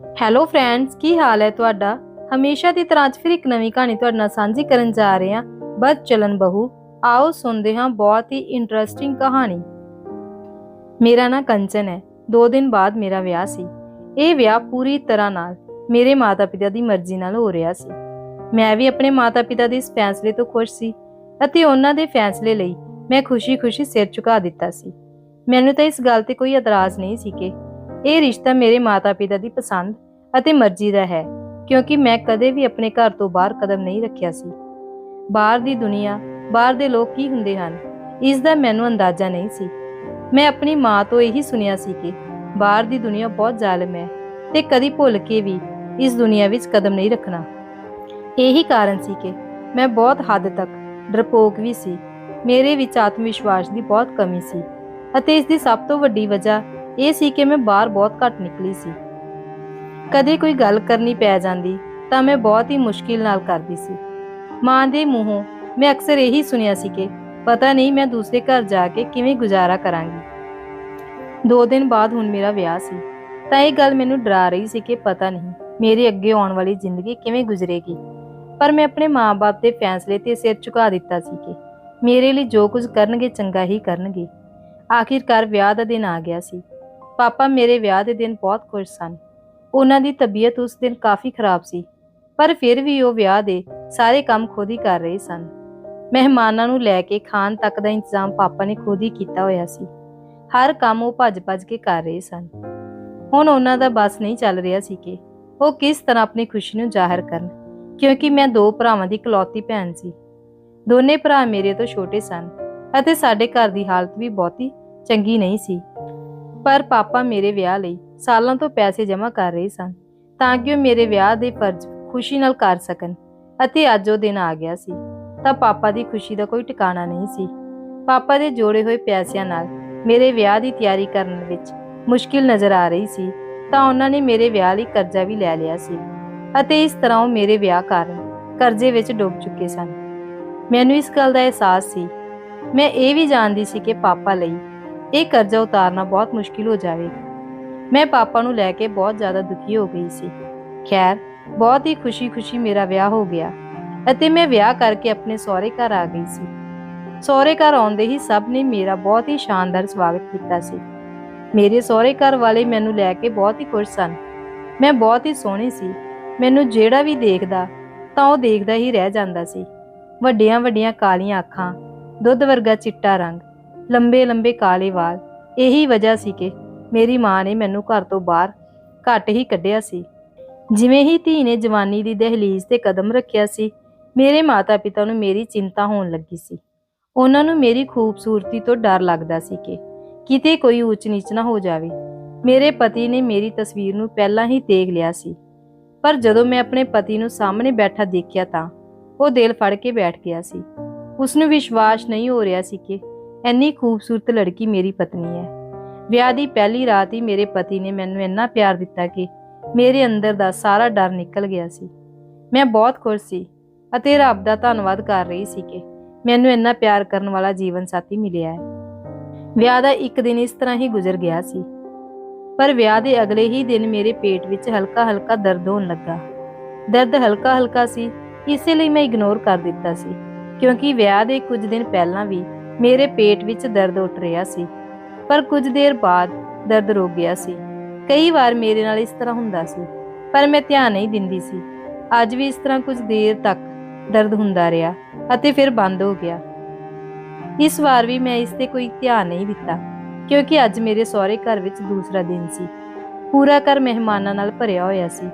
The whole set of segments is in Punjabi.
ਹੈਲੋ ਫਰੈਂਡਸ, ਕੀ ਹਾਲ ਹੈ ਤੁਹਾਡਾ। ਹਮੇਸ਼ਾ ਦੀ ਤਰ੍ਹਾਂ ਅੱਜ ਫਿਰ ਇੱਕ ਨਵੀਂ ਕਹਾਣੀ ਤੁਹਾਡੇ ਨਾਲ ਸਾਂਝੀ ਕਰਨ ਜਾ ਰਹੇ ਹਾਂ। ਬਦ ਚਲਨ ਬਹੂ। ਆਓ ਸੁਣਦੇ ਹਾਂ ਬਹੁਤ ਹੀ ਇੰਟਰਸਟਿੰਗ ਕਹਾਣੀ। ਮੇਰਾ ਨਾਂ ਕੰਚਨ ਹੈ। 2 ਦਿਨ ਬਾਅਦ ਮੇਰਾ ਵਿਆਹ ਸੀ। ਇਹ ਵਿਆਹ ਪੂਰੀ ਤਰ੍ਹਾਂ ਨਾਲ ਮੇਰੇ ਮਾਤਾ ਪਿਤਾ ਦੀ ਮਰਜ਼ੀ ਨਾਲ ਹੋ ਰਿਹਾ ਸੀ। ਮੈਂ ਵੀ ਆਪਣੇ ਮਾਤਾ ਪਿਤਾ ਦੇ ਇਸ ਫੈਸਲੇ ਤੋਂ ਖੁਸ਼ ਸੀ ਅਤੇ ਉਹਨਾਂ ਦੇ ਫੈਸਲੇ ਲਈ ਮੈਂ ਖੁਸ਼ੀ-ਖੁਸ਼ੀ ਸਿਰ ਝੁਕਾ ਦਿੱਤਾ ਸੀ। ਮੈਨੂੰ ਤਾਂ ਇਸ ਗੱਲ ਤੇ ਕੋਈ ਇਤਰਾਜ਼ ਨਹੀਂ ਸੀ ਕਿ ਇਹ ਰਿਸ਼ਤਾ ਮੇਰੇ ਮਾਤਾ ਪਿਤਾ ਦੀ ਪਸੰਦ ਅਤੇ ਮਰਜ਼ੀ ਦਾ ਹੈ, ਕਿਉਂਕਿ ਮੈਂ ਕਦੇ ਵੀ ਆਪਣੇ ਘਰ ਤੋਂ ਬਾਹਰ ਕਦਮ ਨਹੀਂ ਰੱਖਿਆ ਸੀ। ਬਾਹਰ ਦੀ ਦੁਨੀਆ, ਬਾਹਰ ਦੇ ਲੋਕ ਕੀ ਹੁੰਦੇ ਹਨ, ਇਸ ਦਾ ਮੈਨੂੰ ਅੰਦਾਜ਼ਾ ਨਹੀਂ ਸੀ। ਮੈਂ ਆਪਣੀ ਮਾਂ ਤੋਂ ਇਹੀ ਸੁਣਿਆ ਸੀ ਕਿ ਬਾਹਰ ਦੀ ਦੁਨੀਆ ਬਹੁਤ ਜ਼ਾਲਿਮ ਹੈ ਤੇ ਕਦੀ ਭੁੱਲ ਕੇ ਵੀ ਇਸ ਦੁਨੀਆ ਵਿੱਚ ਕਦਮ ਨਹੀਂ ਰੱਖਣਾ। ਇਹੀ ਕਾਰਨ ਸੀ ਕਿ ਮੈਂ ਬਹੁਤ ਹੱਦ ਤੱਕ ਡਰਪੋਕ ਵੀ ਸੀ। ਮੇਰੇ ਵਿੱਚ ਆਤਮ ਵਿਸ਼ਵਾਸ ਦੀ ਬਹੁਤ ਕਮੀ ਸੀ ਅਤੇ ਇਸ ਦੀ ਸਭ ਤੋਂ ਵੱਡੀ ਵਜ੍ਹਾ ਇਹ ਸੀ ਕਿ ਮੈਂ ਬਾਹਰ ਬਹੁਤ ਘੱਟ ਨਿਕਲੀ ਸੀ। ਕਦੇ ਕੋਈ ਗੱਲ ਕਰਨੀ ਪੈ ਜਾਂਦੀ ਤਾਂ ਮੈਂ ਬਹੁਤ ਹੀ ਮੁਸ਼ਕਿਲ ਨਾਲ ਕਰਦੀ ਸੀ। ਮਾਂ ਦੇ ਮੂੰਹੋਂ ਮੈਂ ਅਕਸਰ ਇਹੀ ਸੁਣਿਆ ਸੀ ਕਿ ਪਤਾ ਨਹੀਂ ਮੈਂ ਦੂਸਰੇ ਘਰ ਜਾ ਕੇ ਕਿਵੇਂ ਗੁਜ਼ਾਰਾ ਕਰਾਂਗੀ। 2 ਦਿਨ ਬਾਅਦ ਹੁਣ ਮੇਰਾ ਵਿਆਹ ਸੀ ਤਾਂ ਇਹ ਗੱਲ ਮੈਨੂੰ ਡਰਾ ਰਹੀ ਸੀ ਕਿ ਪਤਾ ਨਹੀਂ ਮੇਰੀ ਅੱਗੇ ਆਉਣ ਵਾਲੀ ਜ਼ਿੰਦਗੀ ਕਿਵੇਂ ਗੁਜ਼ਰੇਗੀ। ਪਰ ਮੈਂ ਆਪਣੇ ਮਾਂ-ਬਾਪ ਦੇ ਫੈਸਲੇ ਤੇ ਸਿਰ ਝੁਕਾ ਦਿੱਤਾ ਸੀ ਕਿ ਮੇਰੇ ਲਈ ਜੋ ਕੁਝ ਕਰਨਗੇ ਚੰਗਾ ਹੀ ਕਰਨਗੇ। ਆਖਿਰਕਾਰ ਵਿਆਹ ਦਾ ਦਿਨ ਆ ਗਿਆ ਸੀ। ਪਾਪਾ ਮੇਰੇ ਵਿਆਹ ਦੇ ਦਿਨ ਬਹੁਤ ਖੁਸ਼ ਸਨ। ਉਹਨਾਂ ਦੀ ਤਬੀਅਤ ਉਸ ਦਿਨ ਕਾਫੀ ਖਰਾਬ ਸੀ, ਪਰ ਫਿਰ ਵੀ ਉਹ ਵਿਆਹ ਦੇ ਸਾਰੇ ਕੰਮ ਖੁਦ ਹੀ ਕਰ ਰਹੇ ਸਨ। ਮਹਿਮਾਨਾਂ ਨੂੰ ਲੈ ਕੇ ਖਾਣ ਤੱਕ ਦਾ ਇੰਤਜ਼ਾਮ ਪਾਪਾ ਨੇ ਖੁਦ ਹੀ ਕੀਤਾ ਹੋਇਆ ਸੀ। ਹਰ ਕੰਮ ਉਹ ਭੱਜ-ਭੱਜ ਕੇ ਕਰ ਰਹੇ ਸਨ। ਹੁਣ ਉਹਨਾਂ ਦਾ ਬਸ ਨਹੀਂ ਚੱਲ ਰਿਹਾ ਸੀ ਕਿ ਉਹ ਕਿਸ ਤਰ੍ਹਾਂ ਆਪਣੀ ਖੁਸ਼ੀ ਨੂੰ ਜ਼ਾਹਿਰ ਕਰਨ, ਕਿਉਂਕਿ ਮੈਂ 2 ਭਰਾਵਾਂ ਦੀ ਇਕਲੌਤੀ ਭੈਣ ਸੀ। ਦੋਨੇ ਭਰਾ ਮੇਰੇ ਤੋਂ ਛੋਟੇ ਸਨ ਅਤੇ ਸਾਡੇ ਘਰ ਦੀ ਹਾਲਤ ਵੀ ਬਹੁਤੀ ਚੰਗੀ ਨਹੀਂ ਸੀ। ਪਰ ਪਾਪਾ ਮੇਰੇ ਵਿਆਹ ਲਈ ਸਾਲਾਂ ਤੋਂ ਪੈਸੇ ਜਮ੍ਹਾਂ ਕਰ ਰਹੇ ਸਨ ਤਾਂ ਕਿ ਉਹ ਮੇਰੇ ਵਿਆਹ ਦੇ ਫਰਜ਼ ਖੁਸ਼ੀ ਨਾਲ ਕਰ ਸਕਣ। ਅਤੇ ਅੱਜ ਉਹ ਦਿਨ ਆ ਗਿਆ ਸੀ ਤਾਂ ਪਾਪਾ ਦੀ ਖੁਸ਼ੀ ਦਾ ਕੋਈ ਟਿਕਾਣਾ ਨਹੀਂ ਸੀ। ਪਾਪਾ ਦੇ ਜੋੜੇ ਹੋਏ ਪੈਸਿਆਂ ਨਾਲ ਮੇਰੇ ਵਿਆਹ ਦੀ ਤਿਆਰੀ ਕਰਨ ਵਿੱਚ ਮੁਸ਼ਕਿਲ ਨਜ਼ਰ ਆ ਰਹੀ ਸੀ ਤਾਂ ਉਹਨਾਂ ਨੇ ਮੇਰੇ ਵਿਆਹ ਲਈ ਕਰਜ਼ਾ ਵੀ ਲੈ ਲਿਆ ਸੀ ਅਤੇ ਇਸ ਤਰ੍ਹਾਂ ਉਹ ਮੇਰੇ ਵਿਆਹ ਕਾਰਨ ਕਰਜ਼ੇ ਵਿੱਚ ਡੁੱਬ ਚੁੱਕੇ ਸਨ। ਮੈਨੂੰ ਇਸ ਗੱਲ ਦਾ ਅਹਿਸਾਸ ਸੀ। ਮੈਂ ਇਹ ਵੀ ਜਾਣਦੀ ਸੀ ਕਿ ਪਾਪਾ ਲਈ ਇਹ ਕਰਜ਼ਾ ਉਤਾਰਨਾ ਬਹੁਤ ਮੁਸ਼ਕਿਲ ਹੋ ਜਾਵੇਗਾ। ਮੈਂ ਪਾਪਾ ਨੂੰ ਲੈ ਕੇ ਬਹੁਤ ਜ਼ਿਆਦਾ ਦੁਖੀ ਹੋ ਗਈ ਸੀ। ਖੈਰ, ਬਹੁਤ ਹੀ ਖੁਸ਼ੀ-ਖੁਸ਼ੀ ਮੇਰਾ ਵਿਆਹ ਹੋ ਗਿਆ ਅਤੇ ਮੈਂ ਵਿਆਹ ਕਰਕੇ ਆਪਣੇ ਸਹੁਰੇ ਘਰ ਆ ਗਈ ਸੀ। ਸਹੁਰੇ ਘਰ ਆਉਂਦੇ ਹੀ ਸਭ ਨੇ ਮੇਰਾ ਬਹੁਤ ਹੀ ਸ਼ਾਨਦਾਰ ਸਵਾਗਤ ਕੀਤਾ ਸੀ। ਮੇਰੇ ਸਹੁਰੇ ਘਰ ਵਾਲੇ ਮੈਨੂੰ ਲੈ ਕੇ ਬਹੁਤ ਹੀ ਖੁਸ਼ ਸਨ। ਮੈਂ ਬਹੁਤ ਹੀ ਸੋਹਣੀ ਸੀ। ਮੈਨੂੰ ਜਿਹੜਾ ਵੀ ਦੇਖਦਾ ਤਾਂ ਉਹ ਦੇਖਦਾ ਹੀ ਰਹਿ ਜਾਂਦਾ ਸੀ। ਵੱਡੀਆਂ-ਵੱਡੀਆਂ ਕਾਲੀਆਂ ਅੱਖਾਂ, ਦੁੱਧ ਵਰਗਾ ਚਿੱਟਾ ਰੰਗ, ਲੰਬੇ-ਲੰਬੇ ਕਾਲੇ ਵਾਲ। ਇਹੀ ਵਜ੍ਹਾ ਸੀ ਕਿ ਮੇਰੀ ਮਾਂ ਨੇ ਮੈਨੂੰ ਘਰ ਤੋਂ ਬਾਹਰ ਘੱਟ ਹੀ ਕੱਢਿਆ ਸੀ। ਜਿਵੇਂ ਹੀ ਧੀ ਨੇ ਜਵਾਨੀ ਦੀ ਦਹਲੀਜ਼ ਤੇ ਕਦਮ ਰੱਖਿਆ ਸੀ, ਮੇਰੇ ਮਾਤਾ-ਪਿਤਾ ਨੂੰ ਮੇਰੀ ਚਿੰਤਾ ਹੋਣ ਲੱਗੀ ਸੀ। ਉਹਨਾਂ ਨੂੰ ਮੇਰੀ ਖੂਬਸੂਰਤੀ ਤੋਂ ਡਰ ਲੱਗਦਾ ਸੀ ਕਿ ਕਿਤੇ ਕੋਈ ਊਚ ਨੀਚ ਨਾ ਹੋ ਜਾਵੇ। ਮੇਰੇ ਪਤੀ ਨੇ ਮੇਰੀ ਤਸਵੀਰ ਨੂੰ ਪਹਿਲਾਂ ਹੀ ਦੇਖ ਲਿਆ ਸੀ, ਪਰ ਜਦੋਂ ਮੈਂ ਆਪਣੇ ਪਤੀ ਨੂੰ ਸਾਹਮਣੇ ਬੈਠਾ ਦੇਖਿਆ ਤਾਂ ਉਹ ਦਿਲ ਫੜ ਕੇ ਬੈਠ ਗਿਆ ਸੀ। ਉਸਨੂੰ ਵਿਸ਼ਵਾਸ ਨਹੀਂ ਹੋ ਰਿਹਾ ਸੀ ਕਿ ਇੰਨੀ ਖੂਬਸੂਰਤ ਲੜਕੀ ਮੇਰੀ ਪਤਨੀ ਹੈ। ਵਿਆਹ ਦੀ ਪਹਿਲੀ ਰਾਤ ਹੀ ਮੇਰੇ ਪਤੀ ਨੇ ਮੈਨੂੰ ਇੰਨਾ ਪਿਆਰ ਦਿੱਤਾ ਕਿ ਮੇਰੇ ਅੰਦਰ ਦਾ ਸਾਰਾ ਡਰ ਨਿਕਲ ਗਿਆ ਸੀ। ਮੈਂ ਬਹੁਤ ਖੁਸ਼ ਸੀ ਅਤੇ ਰੱਬ ਦਾ ਧੰਨਵਾਦ ਕਰ ਰਹੀ ਸੀ ਕਿ ਮੈਨੂੰ ਇੰਨਾ ਪਿਆਰ ਕਰਨ ਵਾਲਾ ਜੀਵਨ ਸਾਥੀ ਮਿਲਿਆ ਹੈ। ਵਿਆਹ ਦਾ ਇੱਕ ਦਿਨ ਇਸ ਤਰ੍ਹਾਂ ਹੀ ਗੁਜ਼ਰ ਗਿਆ ਸੀ, ਪਰ ਵਿਆਹ ਦੇ ਅਗਲੇ ਹੀ ਦਿਨ ਮੇਰੇ ਪੇਟ ਵਿੱਚ ਹਲਕਾ-ਹਲਕਾ ਦਰਦ ਹੋਣ ਲੱਗਾ। ਦਰਦ ਹਲਕਾ-ਹਲਕਾ ਸੀ, ਇਸੇ ਲਈ ਮੈਂ ਇਗਨੋਰ ਕਰ ਦਿੱਤਾ ਸੀ, ਕਿਉਂਕਿ ਵਿਆਹ ਦੇ ਕੁਝ ਦਿਨ ਪਹਿਲਾਂ ਵੀ ਮੇਰੇ ਪੇਟ ਵਿੱਚ ਦਰਦ ਉੱਠ ਰਿਹਾ ਸੀ। ਪਰ ਕੁਝ ਦੇਰ ਬਾਅਦ ਦਰਦ ਰੁਕ ਗਿਆ ਸੀ। ਕਈ ਵਾਰ ਮੇਰੇ ਨਾਲ ਇਸ ਤਰ੍ਹਾਂ ਹੁੰਦਾ ਸੀ, ਪਰ ਮੈਂ ਧਿਆਨ ਨਹੀਂ ਦਿੰਦੀ ਸੀ। ਅੱਜ ਵੀ ਇਸ ਤਰ੍ਹਾਂ ਕੁਝ ਦੇਰ ਤੱਕ ਦਰਦ ਹੁੰਦਾ ਰਿਹਾ ਅਤੇ ਫਿਰ ਬੰਦ ਹੋ ਗਿਆ। ਇਸ ਵਾਰ ਵੀ ਮੈਂ ਇਸ ਤੇ ਕੋਈ ਧਿਆਨ ਨਹੀਂ ਦਿੱਤਾ, ਕਿਉਂਕਿ ਅੱਜ ਮੇਰੇ ਸਹੁਰੇ ਘਰ ਵਿੱਚ ਦੂਸਰਾ ਦਿਨ ਸੀ। ਪੂਰਾ ਘਰ ਮਹਿਮਾਨਾਂ ਨਾਲ ਭਰਿਆ ਹੋਇਆ ਸੀ।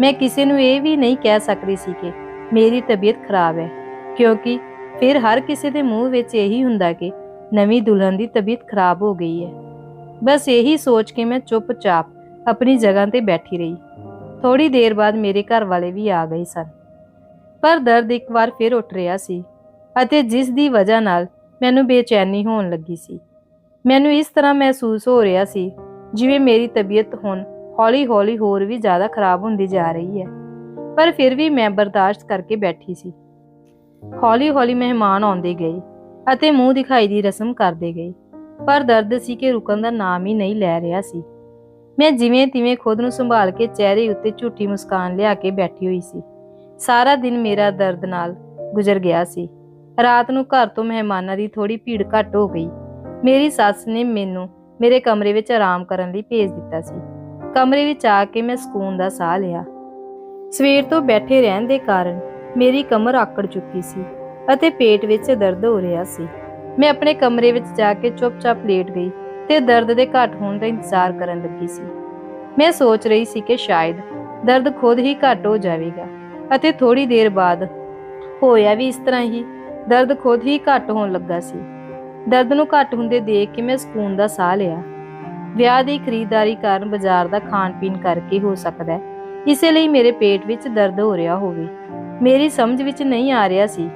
ਮੈਂ ਕਿਸੇ ਨੂੰ ਇਹ ਵੀ ਨਹੀਂ ਕਹਿ ਸਕਦੀ ਸੀ ਕਿ ਮੇਰੀ ਤਬੀਅਤ ਖਰਾਬ ਹੈ, ਕਿਉਂਕਿ ਫਿਰ ਹਰ ਕਿਸੇ ਦੇ ਮੂੰਹ ਵਿੱਚ ਇਹੀ ਹੁੰਦਾ ਕਿ ਨਵੀਂ ਦੁਲਹਨ ਦੀ ਤਬੀਅਤ ਖਰਾਬ ਹੋ ਗਈ ਹੈ। ਬਸ ਇਹੀ ਸੋਚ ਕੇ ਮੈਂ ਚੁੱਪਚਾਪ ਆਪਣੀ ਜਗ੍ਹਾ ਤੇ ਬੈਠੀ ਰਹੀ। ਥੋੜੀ ਦੇਰ ਬਾਅਦ ਮੇਰੇ ਘਰ ਵਾਲੇ ਵੀ ਆ ਗਏ ਸਨ, ਪਰ ਦਰਦ ਇੱਕ ਵਾਰ ਫਿਰ ਉੱਠ ਰਿਹਾ ਸੀ ਅਤੇ ਜਿਸ ਦੀ ਵਜ੍ਹਾ ਨਾਲ ਮੈਨੂੰ ਬੇਚੈਨੀ ਹੋਣ ਲੱਗੀ ਸੀ। ਮੈਨੂੰ ਇਸ ਤਰ੍ਹਾਂ ਮਹਿਸੂਸ ਹੋ ਰਿਹਾ ਸੀ ਜਿਵੇਂ ਮੇਰੀ ਤਬੀਅਤ ਹੁਣ ਹੌਲੀ-ਹੌਲੀ ਹੋਰ ਵੀ ਜ਼ਿਆਦਾ ਖਰਾਬ ਹੁੰਦੀ ਜਾ ਰਹੀ ਹੈ, ਪਰ ਫਿਰ ਵੀ ਮੈਂ ਬਰਦਾਸ਼ਤ ਕਰਕੇ ਬੈਠੀ ਸੀ। ਹੌਲੀ-ਹੌਲੀ ਮਹਿਮਾਨ ਆਉਂਦੇ ਗਏ ਅਤੇ ਮੂੰਹ ਦਿਖਾਈ ਦੀ ਰਸਮ ਕਰਦੇ ਗਏ, ਪਰ ਦਰਦ ਸੀ ਕਿ ਰੁਕਣ ਦਾ ਨਾਮ ਹੀ ਨਹੀਂ ਲੈ ਰਿਹਾ ਸੀ। ਮੈਂ ਜਿਵੇਂ ਤਿਵੇਂ ਖੁਦ ਨੂੰ ਸੰਭਾਲ ਕੇ ਚਿਹਰੇ ਉੱਤੇ ਝੂਠੀ ਮੁਸਕਾਨ ਲਿਆ ਕੇ ਬੈਠੀ ਹੋਈ ਸੀ। ਸਾਰਾ ਦਿਨ ਮੇਰਾ ਦਰਦ ਨਾਲ ਗੁਜ਼ਰ ਗਿਆ ਸੀ। ਰਾਤ ਨੂੰ ਘਰ ਤੋਂ ਮਹਿਮਾਨਾਂ ਦੀ ਥੋੜੀ ਭੀੜ ਘੱਟ ਹੋ ਗਈ। ਮੇਰੀ ਸੱਸ ਨੇ ਮੈਨੂੰ ਮੇਰੇ ਕਮਰੇ ਵਿੱਚ ਆਰਾਮ ਕਰਨ ਲਈ ਭੇਜ ਦਿੱਤਾ ਸੀ। ਕਮਰੇ ਵਿੱਚ ਆ ਕੇ ਮੈਂ ਸਕੂਨ ਦਾ ਸਾਹ ਲਿਆ। ਸਵੇਰ ਤੋਂ ਬੈਠੇ ਰਹਿਣ ਦੇ ਕਾਰਨ ਮੇਰੀ ਕਮਰ ਆਕੜ ਚੁੱਕੀ ਸੀ ਅਤੇ ਪੇਟ ਵਿੱਚ ਦਰਦ ਹੋ ਰਿਹਾ ਸੀ। ਮੈਂ ਆਪਣੇ ਕਮਰੇ ਵਿੱਚ ਜਾ ਕੇ ਚੁੱਪਚਾਪ ਲੇਟ ਗਈ ਤੇ ਦਰਦ ਦੇ ਘੱਟ ਹੋਣ ਦਾ ਇੰਤਜ਼ਾਰ ਕਰਨ ਲੱਗੀ ਸੀ। ਮੈਂ ਸੋਚ ਰਹੀ ਸੀ ਕਿ ਸ਼ਾਇਦ ਦਰਦ ਖੁਦ ਹੀ ਘੱਟ ਹੋ ਜਾਵੇਗਾ ਅਤੇ ਥੋੜੀ ਦੇਰ ਬਾਅਦ ਹੋਇਆ ਵੀ ਇਸ ਤਰ੍ਹਾਂ ਹੀ। ਦਰਦ ਖੁਦ ਹੀ ਘੱਟ ਹੋਣ ਲੱਗਾ ਸੀ। ਦਰਦ ਨੂੰ ਘੱਟ ਹੁੰਦੇ ਦੇਖ ਕੇ ਮੈਂ ਸਕੂਨ ਦਾ ਸਾਹ ਲਿਆ। ਵਿਆਹ ਦੀ ਖਰੀਦਦਾਰੀ ਕਾਰਨ ਬਾਜ਼ਾਰ ਦਾ ਖਾਣ ਪੀਣ ਕਰਕੇ ਹੋ ਸਕਦਾ ਹੈ ਇਸੇ ਲਈ ਮੇਰੇ ਪੇਟ ਵਿੱਚ ਦਰਦ ਹੋ ਰਿਹਾ ਹੋਵੇ। ਮੇਰੀ ਸਮਝ ਵਿੱਚ ਨਹੀਂ ਆ ਰਿਹਾ ਸੀ,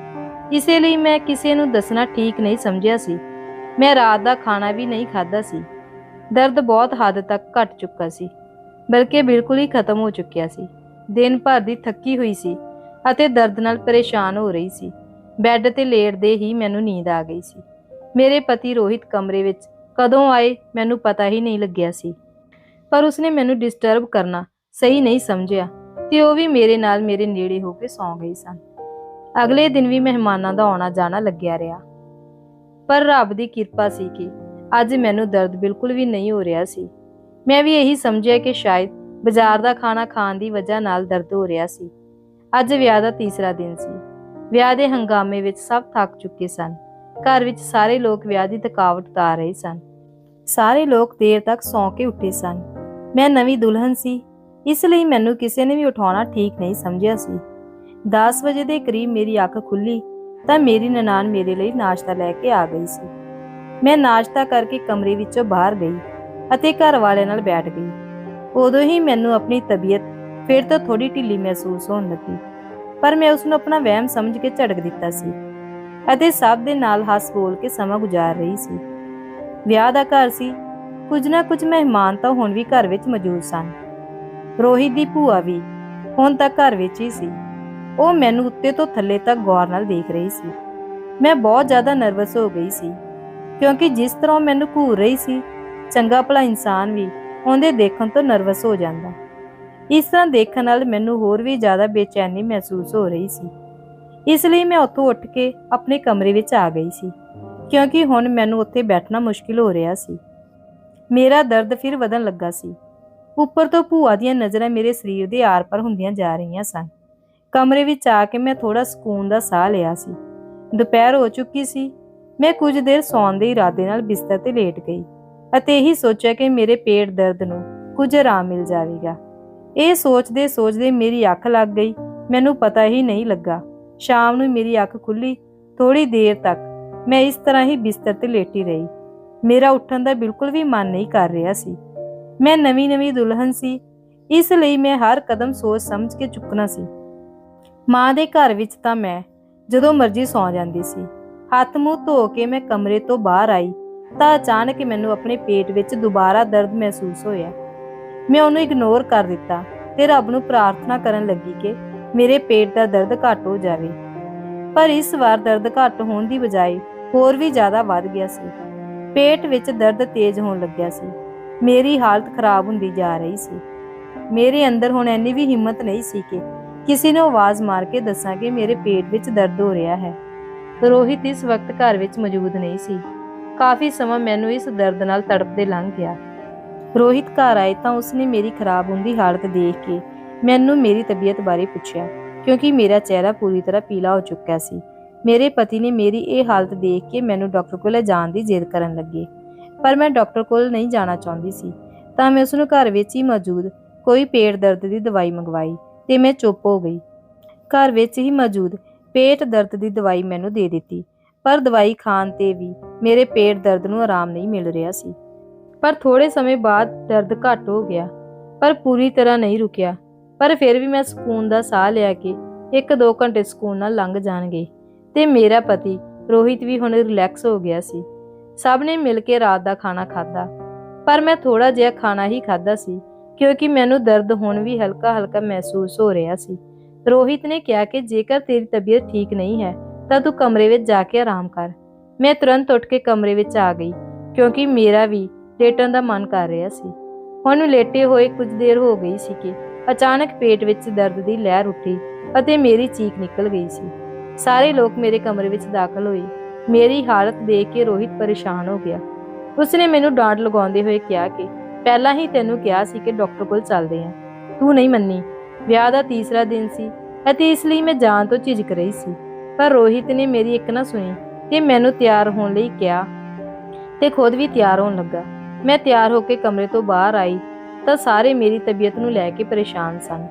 ਇਸੇ ਲਈ ਮੈਂ ਕਿਸੇ ਨੂੰ ਦੱਸਣਾ ਠੀਕ ਨਹੀਂ ਸਮਝਿਆ ਸੀ। ਮੈਂ ਰਾਤ ਦਾ ਖਾਣਾ ਵੀ ਨਹੀਂ ਖਾਧਾ ਸੀ। ਦਰਦ ਬਹੁਤ ਹੱਦ ਤੱਕ ਘਟ ਚੁੱਕਾ ਸੀ, ਬਲਕਿ ਬਿਲਕੁਲ ਹੀ ਖਤਮ ਹੋ ਚੁੱਕਿਆ ਸੀ। ਦਿਨ ਭਰ ਦੀ ਥੱਕੀ ਹੋਈ ਸੀ ਅਤੇ ਦਰਦ ਨਾਲ ਪਰੇਸ਼ਾਨ ਹੋ ਰਹੀ ਸੀ। ਬੈੱਡ ਤੇ ਲੇਟਦੇ ਹੀ ਮੈਨੂੰ ਨੀਂਦ ਆ ਗਈ ਸੀ। ਮੇਰੇ ਪਤੀ ਰੋਹਿਤ ਕਮਰੇ ਵਿੱਚ ਕਦੋਂ ਆਏ ਮੈਨੂੰ ਪਤਾ ਹੀ ਨਹੀਂ ਲੱਗਿਆ ਸੀ, ਪਰ ਉਸਨੇ ਮੈਨੂੰ ਡਿਸਟਰਬ ਕਰਨਾ ਸਹੀ ਨਹੀਂ ਸਮਝਿਆ ਤੇ ਉਹ ਵੀ ਮੇਰੇ ਨਾਲ ਮੇਰੇ ਨੇੜੇ ਹੋ ਕੇ ਸੌਂ ਗਈ ਸਨ। ਅਗਲੇ ਦਿਨ ਵੀ ਮਹਿਮਾਨਾਂ ਦਾ ਆਉਣਾ ਜਾਣਾ ਲੱਗਿਆ ਰਿਹਾ, ਪਰ ਰੱਬ ਦੀ ਕਿਰਪਾ ਸੀ ਕਿ ਅੱਜ ਮੈਨੂੰ ਦਰਦ ਬਿਲਕੁਲ ਵੀ ਨਹੀਂ ਹੋ ਰਿਹਾ ਸੀ। ਮੈਂ ਵੀ ਇਹੀ ਸਮਝਿਆ ਕਿ ਸ਼ਾਇਦ ਬਾਜ਼ਾਰ ਦਾ ਖਾਣਾ ਖਾਣ ਦੀ ਵਜ੍ਹਾ ਨਾਲ ਦਰਦ ਹੋ ਰਿਹਾ ਸੀ। ਅੱਜ ਵਿਆਹ ਦਾ ਤੀਸਰਾ ਦਿਨ ਸੀ। ਵਿਆਹ ਦੇ ਹੰਗਾਮੇ ਵਿੱਚ ਸਭ ਥੱਕ ਚੁੱਕੇ ਸਨ। ਘਰ ਵਿੱਚ ਸਾਰੇ ਲੋਕ ਵਿਆਹ ਦੀ ਥਕਾਵਟ ਉਤਾਰ ਰਹੇ ਸਨ। ਸਾਰੇ ਲੋਕ ਦੇਰ ਤੱਕ ਸੌਂ ਕੇ ਉੱਠੇ ਸਨ। ਮੈਂ ਨਵੀਂ ਦੁਲਹਨ ਸੀ, ਇਸ ਲਈ ਮੈਨੂੰ ਕਿਸੇ ਨੇ ਵੀ ਉਠਾਉਣਾ ਠੀਕ ਨਹੀਂ ਸਮਝਿਆ ਸੀ। 10 ਵਜੇ ਦੇ ਕਰੀਬ ਮੇਰੀ ਅੱਖ ਖੁੱਲੀ ਤਾਂ ਮੇਰੀ ਨਨਾਣ ਮੇਰੇ ਲਈ ਨਾਸ਼ਤਾ ਲੈ ਕੇ ਆ ਗਈ ਸੀ। ਮੈਂ ਨਾਸ਼ਤਾ ਕਰਕੇ ਕਮਰੇ ਵਿੱਚੋਂ ਬਾਹਰ ਗਈ ਅਤੇ ਘਰ ਵਾਲਿਆਂ ਨਾਲ ਬੈਠ ਗਈ। ਉਦੋਂ ਹੀ ਮੈਨੂੰ ਆਪਣੀ ਤਬੀਅਤ ਫਿਰ ਤੋਂ ਥੋੜੀ ਢਿੱਲੀ ਮਹਿਸੂਸ ਹੋਣ ਲੱਗੀ, ਪਰ ਮੈਂ ਉਸ ਨੂੰ ਆਪਣਾ ਵਹਿਮ ਸਮਝ ਕੇ ਝਟਕ ਦਿੱਤਾ ਸੀ ਅਤੇ ਸਭ ਦੇ ਨਾਲ ਹੱਸ ਬੋਲ ਕੇ ਸਮਾਂ ਗੁਜ਼ਾਰ ਰਹੀ ਸੀ। ਵਿਆਹ ਦਾ ਘਰ ਸੀ, ਕੁਝ ਨਾ ਕੁਝ ਮਹਿਮਾਨ ਤਾਂ ਹੁਣ ਵੀ ਘਰ ਵਿੱਚ ਮੌਜੂਦ ਸਨ। ਰੋਹਿਤ ਦੀ ਭੂਆ ਵੀ ਹੁਣ ਤੱਕ ਘਰ ਵਿੱਚ ਹੀ ਸੀ। ਉਹ ਮੈਨੂੰ ਉੱਤੇ ਤੋਂ ਥੱਲੇ ਤੱਕ ਗੌਰ ਨਾਲ ਦੇਖ ਰਹੀ ਸੀ। ਮੈਂ ਬਹੁਤ ਜ਼ਿਆਦਾ ਨਰਵਸ ਹੋ ਗਈ ਸੀ, ਕਿਉਂਕਿ ਜਿਸ ਤਰ੍ਹਾਂ ਉਹ ਮੈਨੂੰ ਘੂਰ ਰਹੀ ਸੀ, ਚੰਗਾ ਭਲਾ ਇਨਸਾਨ ਵੀ ਉਹਦੇ ਦੇਖਣ ਤੋਂ ਨਰਵਸ ਹੋ ਜਾਂਦਾ। ਇਸ ਤਰ੍ਹਾਂ ਦੇਖਣ ਨਾਲ ਮੈਨੂੰ ਹੋਰ ਵੀ ਜ਼ਿਆਦਾ ਬੇਚੈਨੀ ਮਹਿਸੂਸ ਹੋ ਰਹੀ ਸੀ। ਇਸ ਲਈ ਮੈਂ ਉੱਥੋਂ ਉੱਠ ਕੇ ਆਪਣੇ ਕਮਰੇ ਵਿੱਚ ਆ ਗਈ ਸੀ, ਕਿਉਂਕਿ ਹੁਣ ਮੈਨੂੰ ਉੱਥੇ ਬੈਠਣਾ ਮੁਸ਼ਕਿਲ ਹੋ ਰਿਹਾ ਸੀ। ਮੇਰਾ ਦਰਦ ਫਿਰ ਵਧਣ ਲੱਗਾ ਸੀ। ਉੱਪਰ ਤੋਂ ਭੂਆ ਦੀਆਂ ਨਜ਼ਰਾਂ ਮੇਰੇ ਸਰੀਰ ਦੇ ਆਰ-ਪਾਰ ਹੁੰਦੀਆਂ ਜਾ ਰਹੀਆਂ ਸਨ। ਕਮਰੇ ਵਿੱਚ ਆ ਕੇ ਮੈਂ ਥੋੜਾ ਸਕੂਨ ਦਾ ਸਾਹ ਲਿਆ ਸੀ। ਦੁਪਹਿਰ ਹੋ ਚੁੱਕੀ ਸੀ। ਮੈਂ ਕੁਝ ਦੇਰ ਸੌਣ ਦੇ ਇਰਾਦੇ ਨਾਲ ਬਿਸਤਰ ਤੇ ਲੇਟ ਗਈ ਅਤੇ ਇਹੀ ਸੋਚਿਆ ਕਿ ਮੇਰੇ ਪੇਟ ਦਰਦ ਨੂੰ ਕੁਝ ਆਰਾਮ ਮਿਲ ਜਾਵੇਗਾ। ਇਹ ਸੋਚਦੇ ਸੋਚਦੇ ਮੇਰੀ ਅੱਖ ਲੱਗ ਗਈ। ਮੈਨੂੰ ਪਤਾ ਹੀ ਨਹੀਂ ਲੱਗਾ। ਸ਼ਾਮ ਨੂੰ ਮੇਰੀ ਅੱਖ ਖੁੱਲੀ। ਥੋੜੀ ਦੇਰ ਤੱਕ ਮੈਂ ਇਸ ਤਰ੍ਹਾਂ ਹੀ ਬਿਸਤਰ ਤੇ ਲੇਟੀ ਰਹੀ। ਮੇਰਾ ਉੱਠਣ ਦਾ ਬਿਲਕੁਲ ਵੀ ਮਨ ਨਹੀਂ ਕਰ ਰਿਹਾ ਸੀ। ਮੈਂ ਨਵੀਂ ਦੁਲਹਨ ਸੀ, ਇਸ ਲਈ ਮੈਂ ਹਰ ਕਦਮ ਸੋਚ ਸਮਝ ਕੇ ਚੁੱਕਣਾ ਸੀ। ਮਾਂ ਦੇ ਘਰ ਵਿੱਚ ਤਾਂ ਮੈਂ ਜਦੋਂ ਮਰਜ਼ੀ ਸੌਂ ਜਾਂਦੀ ਸੀ। ਹੱਥ ਮੂੰਹ ਧੋ ਕੇ ਮੈਂ ਕਮਰੇ ਤੋਂ ਬਾਹਰ ਆਈ ਤਾਂ ਅਚਾਨਕ ਮੈਨੂੰ ਆਪਣੇ ਪੇਟ ਵਿੱਚ ਦੁਬਾਰਾ ਦਰਦ ਮਹਿਸੂਸ ਹੋਇਆ। ਮੈਂ ਉਹਨੂੰ ਇਗਨੋਰ ਕਰ ਦਿੱਤਾ ਤੇ ਰੱਬ ਨੂੰ ਪ੍ਰਾਰਥਨਾ ਕਰਨ ਲੱਗੀ ਕਿ ਮੇਰੇ ਪੇਟ ਦਾ ਦਰਦ ਘੱਟ ਹੋ ਜਾਵੇ। ਪਰ ਇਸ ਵਾਰ ਦਰਦ ਘੱਟ ਹੋਣ ਦੀ ਬਜਾਏ ਹੋਰ ਵੀ ਜ਼ਿਆਦਾ ਵੱਧ ਗਿਆ ਸੀ। ਪੇਟ ਵਿੱਚ ਦਰਦ ਤੇਜ਼ ਹੋਣ ਲੱਗਿਆ ਸੀ। ਮੇਰੀ ਹਾਲਤ ਖਰਾਬ ਹੁੰਦੀ ਜਾ ਰਹੀ ਸੀ। ਮੇਰੇ ਅੰਦਰ ਹੁਣ ਇੰਨੀ ਵੀ ਹਿੰਮਤ ਨਹੀਂ ਸੀ ਕਿ ਕਿਸੇ ਨੂੰ ਆਵਾਜ਼ ਮਾਰ ਕੇ ਦੱਸਾਂ ਕਿ ਮੇਰੇ ਪੇਟ ਵਿੱਚ ਦਰਦ ਹੋ ਰਿਹਾ ਹੈ। ਰੋਹਿਤ ਇਸ ਵਕਤ ਘਰ ਵਿੱਚ ਮੌਜੂਦ ਨਹੀਂ ਸੀ। ਕਾਫੀ ਸਮਾਂ ਮੈਨੂੰ ਇਸ ਦਰਦ ਨਾਲ ਤੜਪਦੇ ਲੰਘ ਗਿਆ। ਰੋਹਿਤ ਘਰ ਆਏ ਤਾਂ ਉਸਨੇ ਮੇਰੀ ਖਰਾਬ ਹੁੰਦੀ ਹਾਲਤ ਦੇਖ ਕੇ ਮੈਨੂੰ ਮੇਰੀ ਤਬੀਅਤ ਬਾਰੇ ਪੁੱਛਿਆ, ਕਿਉਂਕਿ ਮੇਰਾ ਚਿਹਰਾ ਪੂਰੀ ਤਰ੍ਹਾਂ ਪੀਲਾ ਹੋ ਚੁੱਕਿਆ ਸੀ। ਮੇਰੇ ਪਤੀ ਨੇ ਮੇਰੀ ਇਹ ਹਾਲਤ ਦੇਖ ਕੇ ਮੈਨੂੰ ਡਾਕਟਰ ਕੋਲ ਜਾਣ ਦੀ ਜ਼ਿੱਦ ਕਰਨ ਲੱਗੇ, ਪਰ ਮੈਂ ਡਾਕਟਰ ਕੋਲ ਨਹੀਂ ਜਾਣਾ ਚਾਹੁੰਦੀ ਸੀ। ਤਾਂ ਮੈਂ ਉਸਨੂੰ ਘਰ ਵਿੱਚ ਹੀ ਮੌਜੂਦ ਕੋਈ ਪੇਟ ਦਰਦ ਦੀ ਦਵਾਈ ਮੰਗਵਾਈ ਤੇ ਮੈਂ ਚੁੱਪ ਹੋ ਗਈ। ਘਰ ਵਿੱਚ ਹੀ ਮੌਜੂਦ ਪੇਟ ਦਰਦ ਦੀ ਦਵਾਈ ਮੈਨੂੰ ਦੇ ਦਿੱਤੀ, ਪਰ ਦਵਾਈ ਖਾਣ ਤੇ ਵੀ ਮੇਰੇ ਪੇਟ ਦਰਦ ਨੂੰ ਆਰਾਮ ਨਹੀਂ ਮਿਲ ਰਿਹਾ ਸੀ। ਪਰ ਥੋੜੇ ਸਮੇਂ ਬਾਅਦ ਦਰਦ ਘੱਟ ਹੋ ਗਿਆ, ਪਰ ਪੂਰੀ ਤਰ੍ਹਾਂ ਨਹੀਂ ਰੁਕਿਆ। ਪਰ ਫਿਰ ਵੀ ਮੈਂ ਸਕੂਨ ਦਾ ਸਾਹ ਲਿਆ ਕਿ 1-2 ਘੰਟੇ ਸਕੂਨ ਨਾਲ ਲੰਘ ਜਾਣਗੇ ਤੇ ਮੇਰਾ ਪਤੀ ਰੋਹਿਤ ਵੀ ਹੁਣ ਰਿਲੈਕਸ ਹੋ ਗਿਆ ਸੀ। ਸਭ ਨੇ ਮਿਲ ਕੇ ਰਾਤ ਦਾ ਖਾਣਾ ਖਾਧਾ, ਪਰ ਮੈਂ ਥੋੜਾ ਜਿਹਾ ਖਾਣਾ ਹੀ ਖਾਧਾ ਸੀ, ਕਿਉਂਕਿ ਮੈਨੂੰ ਦਰਦ ਹੁਣ ਵੀ ਹਲਕਾ ਮਹਿਸੂਸ ਹੋ ਰਿਹਾ ਸੀ। ਰੋਹਿਤ ਨੇ ਕਿਹਾ ਕਿ ਜੇਕਰ ਤੇਰੀ ਤਬੀਅਤ ਠੀਕ ਨਹੀਂ ਹੈ ਤਾਂ ਤੂੰ ਕਮਰੇ ਵਿੱਚ ਜਾ ਕੇ ਆਰਾਮ ਕਰ। ਮੈਂ ਤੁਰੰਤ ਉੱਠ ਕੇ ਕਮਰੇ ਵਿੱਚ ਆ ਗਈ, ਕਿਉਂਕਿ ਮੇਰਾ ਵੀ ਲੇਟਣ ਦਾ ਮਨ ਕਰ ਰਿਹਾ ਸੀ। ਹੁਣ ਲੇਟੇ ਹੋਏ ਕੁਝ ਦੇਰ ਹੋ ਗਈ ਸੀ ਕਿ ਅਚਾਨਕ ਪੇਟ ਵਿੱਚ ਦਰਦ ਦੀ ਲਹਿਰ ਉੱਠੀ ਅਤੇ ਮੇਰੀ ਚੀਖ ਨਿਕਲ ਗਈ ਸੀ। ਸਾਰੇ ਲੋਕ ਮੇਰੇ ਕਮਰੇ ਵਿੱਚ ਦਾਖਲ ਹੋਏ। ਮੇਰੀ ਹਾਲਤ ਦੇਖ ਕੇ ਰੋਹਿਤ ਪਰੇਸ਼ਾਨ ਹੋ ਗਿਆ। ਉਸਨੇ ਮੈਨੂੰ ਡਾਂਟ ਲਗਾਉਂਦੇ ਹੋਏ ਕਿਹਾ ਕਿ ਪਹਿਲਾਂ ਹੀ ਤੈਨੂੰ ਕਿਹਾ ਸੀ ਕਿ ਡਾਕਟਰ ਕੋਲ ਚੱਲਦੇ ਹਾਂ, ਤੂੰ ਨਹੀਂ ਮੰਨੀ। ਵਿਆਹ ਦਾ ਤੀਸਰਾ ਦਿਨ ਸੀ ਅਤੇ ਇਸ ਲਈ ਮੈਂ ਜਾਣ ਤੋਂ ਝਿਜਕ ਰਹੀ ਸੀ, ਪਰ ਰੋਹਿਤ ਨੇ ਮੇਰੀ ਇੱਕ ਨਾ ਸੁਣੀ ਤੇ ਮੈਨੂੰ ਤਿਆਰ ਹੋਣ ਲਈ ਕਿਹਾ ਤੇ ਖੁਦ ਵੀ ਤਿਆਰ ਹੋਣ ਲੱਗਾ। ਮੈਂ ਤਿਆਰ ਹੋ ਕੇ ਕਮਰੇ ਤੋਂ ਬਾਹਰ ਆਈ ਤਾਂ ਸਾਰੇ ਮੇਰੀ ਤਬੀਅਤ ਨੂੰ ਲੈ ਕੇ ਪਰੇਸ਼ਾਨ ਸਨ।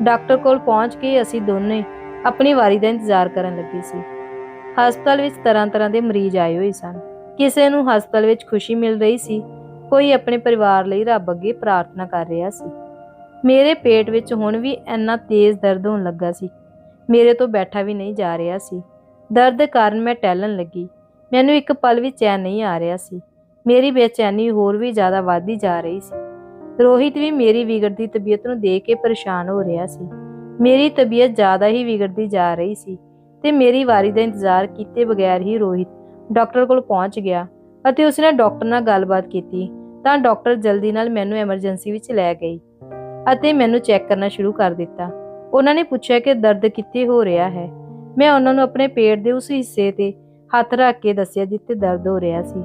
ਡਾਕਟਰ ਕੋਲ ਪਹੁੰਚ ਕੇ ਅਸੀਂ ਦੋਨੇ ਆਪਣੀ ਵਾਰੀ ਦਾ ਇੰਤਜ਼ਾਰ ਕਰਨ ਲੱਗੇ ਸੀ। ਹਸਪਤਾਲ ਵਿੱਚ ਤਰ੍ਹਾਂ-ਤਰ੍ਹਾਂ ਦੇ ਮਰੀਜ਼ ਆਏ ਹੋਏ ਸਨ। ਕਿਸੇ ਨੂੰ ਹਸਪਤਾਲ ਵਿੱਚ ਖੁਸ਼ੀ ਮਿਲ ਰਹੀ ਸੀ, ਕੋਈ ਆਪਣੇ ਪਰਿਵਾਰ ਲਈ ਰੱਬ ਅੱਗੇ ਪ੍ਰਾਰਥਨਾ ਕਰ ਰਿਹਾ ਸੀ। ਮੇਰੇ ਪੇਟ ਵਿੱਚ ਹੁਣ ਵੀ ਇੰਨਾ ਤੇਜ਼ ਦਰਦ ਹੋਣ ਲੱਗਾ ਸੀ, ਮੇਰੇ ਤੋਂ ਬੈਠਾ ਵੀ ਨਹੀਂ ਜਾ ਰਿਹਾ ਸੀ। ਦਰਦ ਕਾਰਨ ਮੈਂ ਟਹਿਲਣ ਲੱਗੀ। ਮੈਨੂੰ ਇੱਕ ਪਲ ਵੀ ਚੈਨ ਨਹੀਂ ਆ ਰਿਹਾ ਸੀ। ਮੇਰੀ ਬੇਚੈਨੀ ਹੋਰ ਵੀ ਜ਼ਿਆਦਾ ਵੱਧਦੀ ਜਾ ਰਹੀ ਸੀ। ਰੋਹਿਤ ਵੀ ਮੇਰੀ ਵਿਗੜਦੀ ਤਬੀਅਤ ਨੂੰ ਦੇਖ ਕੇ ਪਰੇਸ਼ਾਨ ਹੋ ਰਿਹਾ ਸੀ। ਮੇਰੀ ਤਬੀਅਤ ਜ਼ਿਆਦਾ ਹੀ ਵਿਗੜਦੀ ਜਾ ਰਹੀ ਸੀ ਤੇ ਮੇਰੀ ਵਾਰੀ ਦਾ ਇੰਤਜ਼ਾਰ ਕੀਤੇ ਬਗੈਰ ਹੀ ਰੋਹਿਤ ਡਾਕਟਰ ਕੋਲ ਪਹੁੰਚ ਗਿਆ ਅਤੇ ਉਸਨੇ ਡਾਕਟਰ ਨਾਲ ਗੱਲਬਾਤ ਕੀਤੀ ਤਾਂ ਡਾਕਟਰ ਜਲਦੀ ਨਾਲ ਮੈਨੂੰ ਐਮਰਜੈਂਸੀ ਵਿੱਚ ਲੈ ਗਈ ਅਤੇ ਮੈਨੂੰ ਚੈੱਕ ਕਰਨਾ ਸ਼ੁਰੂ ਕਰ ਦਿੱਤਾ। ਉਹਨਾਂ ਨੇ ਪੁੱਛਿਆ ਕਿ ਦਰਦ ਕਿੱਥੇ ਹੋ ਰਿਹਾ ਹੈ। ਮੈਂ ਉਹਨਾਂ ਨੂੰ ਆਪਣੇ ਪੇਟ ਦੇ ਉਸ ਹਿੱਸੇ ਤੇ ਹੱਥ ਰੱਖ ਕੇ ਦੱਸਿਆ ਜਿੱਥੇ ਦਰਦ ਹੋ ਰਿਹਾ ਸੀ।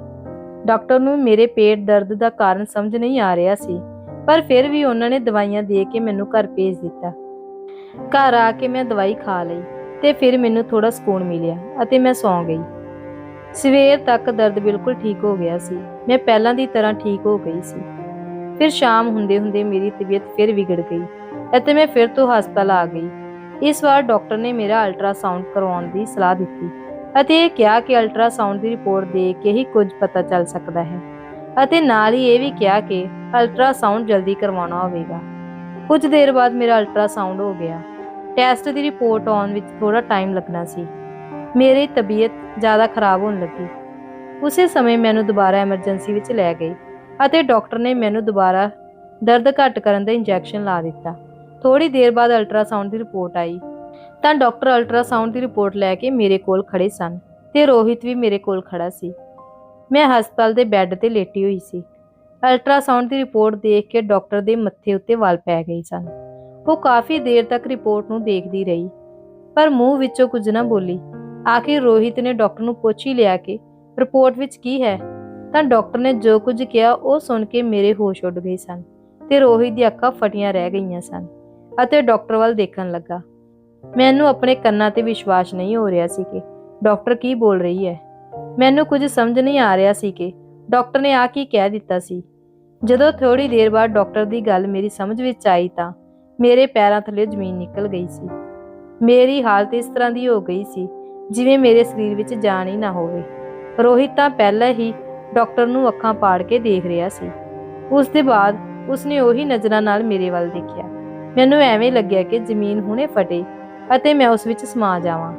ਡਾਕਟਰ ਨੂੰ ਮੇਰੇ ਪੇਟ ਦਰਦ ਦਾ ਕਾਰਨ ਸਮਝ ਨਹੀਂ ਆ ਰਿਹਾ ਸੀ, ਪਰ ਫਿਰ ਵੀ ਉਹਨਾਂ ਨੇ ਦਵਾਈਆਂ ਦੇ ਕੇ ਮੈਨੂੰ ਘਰ ਭੇਜ ਦਿੱਤਾ। ਘਰ ਆ ਕੇ ਮੈਂ ਦਵਾਈ ਖਾ ਲਈ ਤੇ ਫਿਰ ਮੈਨੂੰ ਥੋੜਾ ਸਕੂਨ ਮਿਲਿਆ ਅਤੇ ਮੈਂ ਸੌਂ ਗਈ। ਸਵੇਰ ਤੱਕ ਦਰਦ ਬਿਲਕੁਲ ਠੀਕ ਹੋ ਗਿਆ ਸੀ। ਮੈਂ ਪਹਿਲਾਂ ਦੀ ਤਰ੍ਹਾਂ ਠੀਕ ਹੋ ਗਈ ਸੀ। ਫਿਰ ਸ਼ਾਮ ਹੁੰਦੇ ਹੁੰਦੇ ਮੇਰੀ ਤਬੀਅਤ ਫਿਰ ਵਿਗੜ ਗਈ ਅਤੇ ਮੈਂ ਫਿਰ ਤੋਂ ਹਸਪਤਾਲ ਆ ਗਈ। ਇਸ ਵਾਰ ਡਾਕਟਰ ਨੇ ਮੇਰਾ ਅਲਟਰਾਸਾਊਂਡ ਕਰਵਾਉਣ ਦੀ ਸਲਾਹ ਦਿੱਤੀ ਅਤੇ ਇਹ ਕਿਹਾ ਕਿ ਅਲਟਰਾਸਾਊਂਡ ਦੀ ਰਿਪੋਰਟ ਦੇਖ ਕੇ ਹੀ ਕੁਝ ਪਤਾ ਚੱਲ ਸਕਦਾ ਹੈ ਅਤੇ ਨਾਲ ਹੀ ਇਹ ਵੀ ਕਿਹਾ ਕਿ ਅਲਟਰਾਸਾਊਂਡ ਜਲਦੀ ਕਰਵਾਉਣਾ ਹੋਵੇਗਾ। ਕੁਝ ਦੇਰ ਬਾਅਦ ਮੇਰਾ ਅਲਟਰਾਸਾਊਂਡ ਹੋ ਗਿਆ। ਟੈਸਟ ਦੀ ਰਿਪੋਰਟ ਆਉਣ ਵਿੱਚ ਥੋੜਾ ਟਾਈਮ ਲੱਗਣਾ ਸੀ। ਮੇਰੀ ਤਬੀਅਤ ਜ਼ਿਆਦਾ ਖਰਾਬ ਹੋਣ ਲੱਗੀ। ਉਸੇ ਸਮੇਂ ਮੈਨੂੰ ਦੁਬਾਰਾ ਐਮਰਜੈਂਸੀ ਵਿੱਚ ਲੈ ਗਏ ਅਤੇ ਡਾਕਟਰ ਨੇ ਮੈਨੂੰ ਦੁਬਾਰਾ ਦਰਦ ਘੱਟ ਕਰਨ ਦਾ ਇੰਜੈਕਸ਼ਨ ਲਾ ਦਿੱਤਾ। ਥੋੜੀ ਦੇਰ ਬਾਅਦ ਅਲਟਰਾਸਾਊਂਡ ਦੀ ਰਿਪੋਰਟ ਆਈ ਤਾਂ ਡਾਕਟਰ ਅਲਟਰਾਸਾਊਂਡ ਦੀ ਰਿਪੋਰਟ ਲੈ ਕੇ ਮੇਰੇ ਕੋਲ ਖੜੇ ਸਨ ਤੇ ਰੋਹਿਤ ਵੀ ਮੇਰੇ ਕੋਲ ਖੜਾ ਸੀ। ਮੈਂ ਹਸਪਤਾਲ ਦੇ ਬੈੱਡ ਤੇ ਲੇਟੀ ਹੋਈ ਸੀ। ਅਲਟਰਾਸਾਊਂਡ ਦੀ ਰਿਪੋਰਟ ਦੇਖ ਕੇ ਡਾਕਟਰ ਦੇ ਮੱਥੇ ਉੱਤੇ ਵਾਲ ਪੈ ਗਏ ਸਨ। ਉਹ ਕਾਫੀ ਦੇਰ ਤੱਕ ਰਿਪੋਰਟ ਨੂੰ ਦੇਖਦੀ ਰਹੀ, ਪਰ ਮੂੰਹ ਵਿੱਚੋਂ ਕੁਝ ਨਾ ਬੋਲੀ। ਆਖਿਰ ਰੋਹਿਤ ਨੇ ਡਾਕਟਰ ਨੂੰ ਪੁੱਛ ਹੀ ਲਿਆ ਕਿ ਰਿਪੋਰਟ ਵਿੱਚ ਕੀ ਹੈ, ਤਾਂ ਡਾਕਟਰ ਨੇ ਜੋ ਕੁਝ ਕਿਹਾ ਉਹ ਸੁਣ ਕੇ ਮੇਰੇ ਹੋਸ਼ ਉੱਡ ਗਏ ਸਨ ਤੇ ਰੋਹਿਤ ਦੀਆਂ ਅੱਖਾਂ ਫਟੀਆਂ ਰਹਿ ਗਈਆਂ ਸਨ ਅਤੇ ਡਾਕਟਰ ਵੱਲ ਦੇਖਣ ਲੱਗਾ। ਮੈਨੂੰ ਆਪਣੇ ਕੰਨਾਂ ਤੇ ਵਿਸ਼ਵਾਸ ਨਹੀਂ ਹੋ ਰਿਹਾ ਸੀ ਕਿ ਡਾਕਟਰ ਕੀ ਬੋਲ ਰਹੀ ਹੈ। ਮੈਨੂੰ ਕੁਝ ਸਮਝ ਨਹੀਂ ਆ ਰਿਹਾ ਸੀ ਕਿ ਡਾਕਟਰ ਨੇ ਆ ਕੀ ਕਹਿ ਦਿੱਤਾ ਸੀ। ਜਦੋਂ ਥੋੜੀ ਦੇਰ ਬਾਅਦ ਡਾਕਟਰ ਦੀ ਗੱਲ ਮੇਰੀ ਸਮਝ ਵਿੱਚ ਆਈ ਤਾਂ ਮੇਰੇ ਪੈਰਾਂ ਥੱਲੇ ਜ਼ਮੀਨ ਨਿਕਲ ਗਈ ਸੀ। ਮੇਰੀ ਹਾਲਤ ਇਸ ਤਰ੍ਹਾਂ ਦੀ ਹੋ ਗਈ ਸੀ ਜਿਵੇਂ ਮੇਰੇ ਸਰੀਰ ਵਿੱਚ ਜਾਨ ਹੀ ਨਾ ਹੋਵੇ। ਰੋਹਿਤ ਤਾਂ ਪਹਿਲਾਂ ਹੀ ਡਾਕਟਰ ਨੂੰ ਅੱਖਾਂ ਪਾੜ ਕੇ ਦੇਖ ਰਿਹਾ ਸੀ। ਉਸ ਦੇ ਬਾਅਦ ਉਸਨੇ ਉਹੀ ਨਜ਼ਰਾਂ ਨਾਲ ਮੇਰੇ ਵੱਲ ਦੇਖਿਆ। ਮੈਨੂੰ ਐਵੇਂ ਲੱਗਿਆ ਕਿ ਜ਼ਮੀਨ ਹੁਣੇ ਫਟੇ ਅਤੇ ਮੈਂ ਉਸ ਵਿੱਚ ਸਮਾ ਜਾਵਾਂ।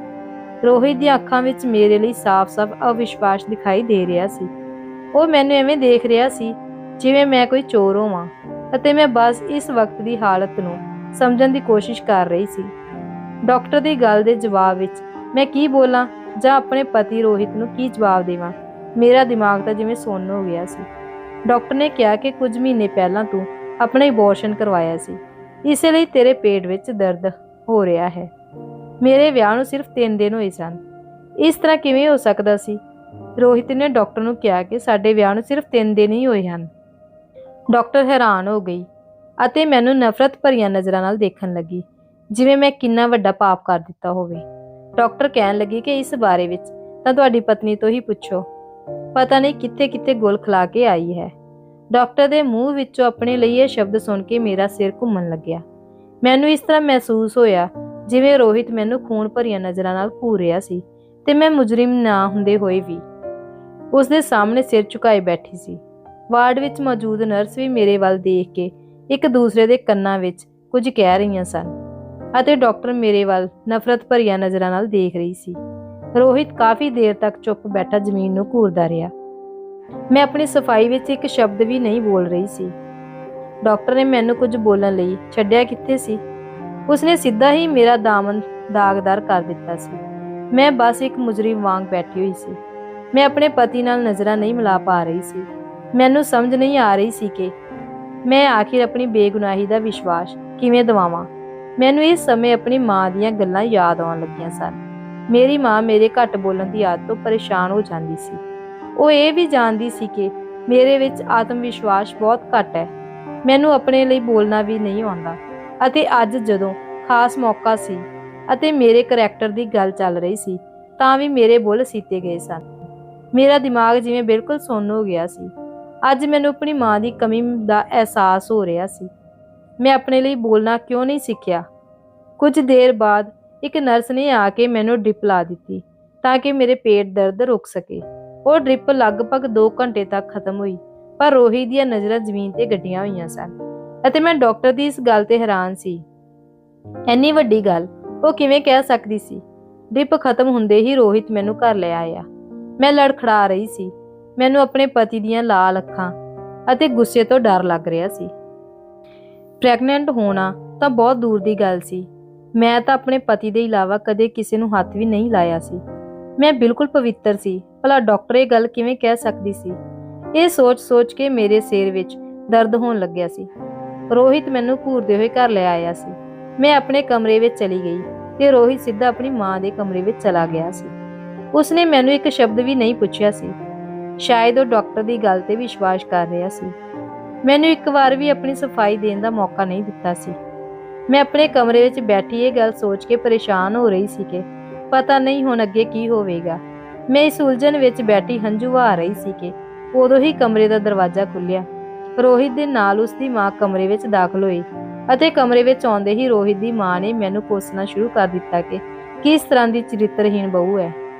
ਰੋਹਿਤ ਦੀਆਂ ਅੱਖਾਂ ਵਿੱਚ ਮੇਰੇ ਲਈ ਸਾਫ਼-ਸਾਫ਼ ਅਵਿਸ਼ਵਾਸ ਦਿਖਾਈ ਦੇ ਰਿਹਾ ਸੀ। ਉਹ ਮੈਨੂੰ ਐਵੇਂ ਦੇਖ ਰਿਹਾ ਸੀ ਜਿਵੇਂ ਮੈਂ ਕੋਈ ਚੋਰ ਹੋਵਾਂ ਅਤੇ ਮੈਂ ਬਸ ਇਸ ਵਕਤ ਦੀ ਹਾਲਤ ਨੂੰ ਸਮਝਣ ਦੀ ਕੋਸ਼ਿਸ਼ ਕਰ ਰਹੀ ਸੀ। ਡਾਕਟਰ ਦੀ ਗੱਲ ਦੇ ਜਵਾਬ ਵਿੱਚ ਮੈਂ ਕੀ ਬੋਲਾਂ ਜਾਂ ਆਪਣੇ ਪਤੀ ਰੋਹਿਤ ਨੂੰ ਕੀ ਜਵਾਬ ਦੇਵਾਂ। ਮੇਰਾ ਦਿਮਾਗ ਤਾਂ ਜਿਵੇਂ ਸੁੰਨ ਹੋ ਗਿਆ ਸੀ। ਡਾਕਟਰ ਨੇ ਕਿਹਾ ਕਿ ਕੁਝ ਮਹੀਨੇ ਪਹਿਲਾਂ ਤੂੰ ਆਪਣਾ ਅਬੋਰਸ਼ਨ ਕਰਵਾਇਆ ਸੀ, ਇਸੇ ਲਈ ਤੇਰੇ ਪੇਟ ਵਿੱਚ ਦਰਦ ਹੋ ਰਿਹਾ ਹੈ। ਮੇਰੇ ਵਿਆਹ ਨੂੰ ਸਿਰਫ 3 ਦਿਨ ਹੋਏ ਸਨ। ਇਸ ਤਰ੍ਹਾਂ ਕਿਵੇਂ ਹੋ ਸਕਦਾ ਸੀ? ਰੋਹਿਤ ਨੇ ਡਾਕਟਰ ਨੂੰ ਕਿਹਾ ਕਿ ਸਾਡੇ ਵਿਆਹ ਨੂੰ ਸਿਰਫ 3 ਦਿਨ ਹੀ ਹੋਏ ਹਨ। ਡਾਕਟਰ ਹੈਰਾਨ ਹੋ ਗਈ ਅਤੇ ਮੈਨੂੰ ਨਫ਼ਰਤ ਭਰੀਆਂ ਨਜ਼ਰਾਂ ਨਾਲ ਦੇਖਣ ਲੱਗੀ, ਜਿਵੇਂ ਮੈਂ ਕਿੰਨਾ ਵੱਡਾ ਪਾਪ ਕਰ ਦਿੱਤਾ ਹੋਵੇ। ਡਾਕਟਰ ਕਹਿਣ ਲੱਗੀ ਕਿ ਇਸ ਬਾਰੇ ਵਿੱਚ ਤਾਂ ਤੁਹਾਡੀ ਪਤਨੀ ਤੋਂ ਹੀ ਪੁੱਛੋ, ਪਤਾ ਨਹੀਂ ਕਿੱਥੇ-ਕਿੱਥੇ ਗੁਲ ਖਿਲਾ ਕੇ ਆਈ ਹੈ। ਡਾਕਟਰ ਦੇ ਮੂੰਹ ਵਿੱਚੋਂ ਆਪਣੇ ਲਈ ਇਹ ਸ਼ਬਦ ਸੁਣ ਕੇ ਮੇਰਾ ਸਿਰ ਘੁੰਮਣ ਲੱਗਿਆ। ਮੈਨੂੰ ਇਸ ਤਰ੍ਹਾਂ ਮਹਿਸੂਸ ਹੋਇਆ ਜਿਵੇਂ ਰੋਹਿਤ ਮੈਨੂੰ ਖੂਨ ਭਰੀਆਂ ਨਜ਼ਰਾਂ ਨਾਲ ਘੂਰ ਰਿਹਾ ਸੀ ਤੇ ਮੈਂ ਮੁਜਰਿਮ ਨਾ ਹੁੰਦੇ ਹੋਏ ਵੀ ਉਸ ਦੇ ਸਾਹਮਣੇ ਸਿਰ ਝੁਕਾਏ ਬੈਠੀ ਸੀ। ਵਾਰਡ ਵਿੱਚ ਮੌਜੂਦ ਨਰਸ ਵੀ ਮੇਰੇ ਵੱਲ ਦੇਖ ਕੇ ਇੱਕ ਦੂਸਰੇ ਦੇ ਕੰਨਾਂ ਵਿੱਚ ਕੁਝ ਕਹਿ ਰਹੀਆਂ ਸਨ ਅਤੇ ਡਾਕਟਰ ਮੇਰੇ ਵੱਲ ਨਫ਼ਰਤ ਭਰੀਆਂ ਨਜ਼ਰਾਂ ਨਾਲ ਦੇਖ ਰਹੀ ਸੀ। ਰੋਹਿਤ ਕਾਫੀ ਦੇਰ ਤੱਕ ਚੁੱਪ ਬੈਠਾ ਜ਼ਮੀਨ ਨੂੰ ਘੂਰਦਾ ਰਿਹਾ। ਮੈਂ ਆਪਣੀ ਸਫਾਈ ਵਿੱਚ ਇੱਕ ਸ਼ਬਦ ਵੀ ਨਹੀਂ ਬੋਲ ਰਹੀ ਸੀ। ਡਾਕਟਰ ਨੇ ਮੈਨੂੰ ਕੁਝ ਬੋਲਣ ਲਈ ਛੱਡਿਆ ਕਿੱਥੇ ਸੀ। ਉਸਨੇ ਸਿੱਧਾ ਹੀ ਮੇਰਾ ਦਾਮਨ ਦਾਗਦਾਰ ਕਰ ਦਿੱਤਾ ਸੀ। ਮੈਂ ਬਸ ਇੱਕ ਮੁਜਰਿਮ ਵਾਂਗ ਬੈਠੀ ਹੋਈ ਸੀ। ਮੈਂ ਆਪਣੇ ਪਤੀ ਨਾਲ ਨਜ਼ਰਾਂ ਨਹੀਂ ਮਿਲਾ ਪਾ ਰਹੀ ਸੀ। ਮੈਨੂੰ ਸਮਝ ਨਹੀਂ ਆ ਰਹੀ ਸੀ ਕਿ ਮੈਂ ਆਖਿਰ ਆਪਣੀ ਬੇਗੁਨਾਹੀ ਦਾ ਵਿਸ਼ਵਾਸ ਕਿਵੇਂ ਦਿਵਾਵਾਂ। ਮੈਨੂੰ ਇਸ ਸਮੇਂ ਆਪਣੀ ਮਾਂ ਦੀਆਂ ਗੱਲਾਂ ਯਾਦ ਆਉਣ ਲੱਗੀਆਂ ਸਨ। ਮੇਰੀ ਮਾਂ ਮੇਰੇ ਘੱਟ ਬੋਲਣ ਦੀ ਆਦਤ ਤੋਂ ਪਰੇਸ਼ਾਨ ਹੋ ਜਾਂਦੀ ਸੀ। ਉਹ ਇਹ ਵੀ ਜਾਣਦੀ ਸੀ ਕਿ ਮੇਰੇ ਵਿੱਚ ਆਤਮ ਵਿਸ਼ਵਾਸ ਬਹੁਤ ਘੱਟ ਹੈ। ਮੈਨੂੰ ਆਪਣੇ ਲਈ ਬੋਲਣਾ ਵੀ ਨਹੀਂ ਆਉਂਦਾ, ਅਤੇ ਅੱਜ ਜਦੋਂ ਖਾਸ ਮੌਕਾ ਸੀ ਅਤੇ ਮੇਰੇ ਕਰੈਕਟਰ ਦੀ ਗੱਲ ਚੱਲ ਰਹੀ ਸੀ ਤਾਂ ਵੀ ਮੇਰੇ ਬੁੱਲ੍ਹ ਸੀਤੇ ਗਏ ਸਨ। ਮੇਰਾ ਦਿਮਾਗ ਜਿਵੇਂ ਬਿਲਕੁਲ ਸੁੰਨ ਹੋ ਗਿਆ ਸੀ। ਅੱਜ ਮੈਨੂੰ ਆਪਣੀ ਮਾਂ ਦੀ ਕਮੀ ਦਾ ਅਹਿਸਾਸ ਹੋ ਰਿਹਾ ਸੀ। ਮੈਂ ਆਪਣੇ ਲਈ ਬੋਲਣਾ ਕਿਉਂ ਨਹੀਂ ਸਿੱਖਿਆ। ਕੁਝ ਦੇਰ ਬਾਅਦ ਇੱਕ ਨਰਸ ਨੇ ਆ ਕੇ ਮੈਨੂੰ ਡ੍ਰਿਪ ਲਾ ਦਿੱਤੀ ਤਾਂ ਕਿ ਮੇਰੇ ਪੇਟ ਦਰਦ ਰੁਕ ਸਕੇ। ਉਹ ਡ੍ਰਿਪ ਲਗਭਗ 2 ਘੰਟੇ ਤੱਕ ਖਤਮ ਹੋਈ, ਪਰ ਰੋਹਿਤ ਦੀਆਂ ਨਜ਼ਰਾਂ ਜ਼ਮੀਨ ਤੇ ਗੱਡੀਆਂ ਹੋਈਆਂ ਸਨ ਅਤੇ ਮੈਂ ਡਾਕਟਰ ਦੀ ਇਸ ਗੱਲ ਤੇ ਹੈਰਾਨ ਸੀ। ਇੰਨੀ ਵੱਡੀ ਗੱਲ ਉਹ ਕਿਵੇਂ ਕਹਿ ਸਕਦੀ ਸੀ। ਡ੍ਰਿਪ ਖਤਮ ਹੁੰਦੇ ਹੀ ਰੋਹਿਤ ਮੈਨੂੰ ਘਰ ਲੈ ਆਇਆ। ਮੈਂ ਲੜਖੜਾ ਰਹੀ ਸੀ। ਮੈਨੂੰ ਆਪਣੇ ਪਤੀ ਦੀਆਂ ਲਾਲ ਅੱਖਾਂ ਅਤੇ ਗੁੱਸੇ ਤੋਂ ਡਰ ਲੱਗ ਰਿਹਾ ਸੀ। ਪ੍ਰੈਗਨੈਂਟ ਹੋਣਾ ਤਾਂ ਬਹੁਤ ਦੂਰ ਦੀ ਗੱਲ ਸੀ। ਮੈਂ ਤਾਂ ਆਪਣੇ ਪਤੀ ਦੇ ਇਲਾਵਾ ਕਦੇ ਕਿਸੇ ਨੂੰ ਹੱਥ ਵੀ ਨਹੀਂ ਲਾਇਆ ਸੀ। ਮੈਂ ਬਿਲਕੁਲ ਪਵਿੱਤਰ ਸੀ। ਭਲਾ ਡਾਕਟਰ ਇਹ ਗੱਲ ਕਿਵੇਂ ਕਹਿ ਸਕਦੀ ਸੀ। ਇਹ ਸੋਚ ਕੇ ਮੇਰੇ ਸਿਰ ਵਿੱਚ ਦਰਦ ਹੋਣ ਲੱਗਿਆ ਸੀ। ਰੋਹਿਤ ਮੈਨੂੰ ਘੂਰਦੇ ਹੋਏ ਘਰ ਲੈ ਆਇਆ ਸੀ। ਮੈਂ ਆਪਣੇ ਕਮਰੇ ਵਿੱਚ ਚਲੀ ਗਈ ਤੇ ਰੋਹਿਤ ਸਿੱਧਾ ਆਪਣੀ ਮਾਂ ਦੇ ਕਮਰੇ ਵਿੱਚ ਚਲਾ ਗਿਆ ਸੀ। ਉਸਨੇ ਮੈਨੂੰ ਇੱਕ ਸ਼ਬਦ ਵੀ ਨਹੀਂ ਪੁੱਛਿਆ ਸੀ। ਸ਼ਾਇਦ ਉਹ ਡਾਕਟਰ ਦੀ ਗੱਲ ਤੇ ਵਿਸ਼ਵਾਸ ਕਰ ਰਿਹਾ ਸੀ। ਮੈਨੂੰ ਇੱਕ ਵਾਰ ਵੀ ਆਪਣੀ ਸਫਾਈ ਦੇਣ ਦਾ ਮੌਕਾ ਨਹੀਂ ਦਿੱਤਾ ਸੀ। ਮੈਂ ਆਪਣੇ ਕਮਰੇ ਵਿੱਚ ਬੈਠੀ ਇਹ ਗੱਲ ਸੋਚ ਕੇ ਪਰੇਸ਼ਾਨ ਹੋ ਰਹੀ ਸੀ ਕਿ ਪਤਾ ਨਹੀਂ ਹੁਣ ਅੱਗੇ ਕੀ ਹੋਵੇਗਾ। ਮੈਂ ਇਸ ਉਲਝਣ ਵਿੱਚ ਬੈਠੀ ਹੰਝੂ ਵਹਾ ਰਹੀ ਸੀ ਕਿ ਉਦੋਂ ਹੀ ਕਮਰੇ ਦਾ ਦਰਵਾਜ਼ਾ ਖੁੱਲਿਆ। ਰੋਹਿਤ ਦੇ ਨਾਲ ਉਸਦੀ ਮਾਂ ਕਮਰੇ ਵਿੱਚ ਦਾਖਲ ਹੋਈ ਅਤੇ ਕਮਰੇ ਵਿੱਚ ਆਉਂਦੇ ਹੀ ਰੋਹਿਤ ਦੀ ਮਾਂ ਨੇ ਮੈਨੂੰ ਕੋਸਣਾ ਸ਼ੁਰੂ ਕਰ ਦਿੱਤਾ ਕਿ ਕਿਸ ਤਰ੍ਹਾਂ ਦੀ ਚਰਿੱਤਰਹੀਣ ਬਹੂ ਹੈ,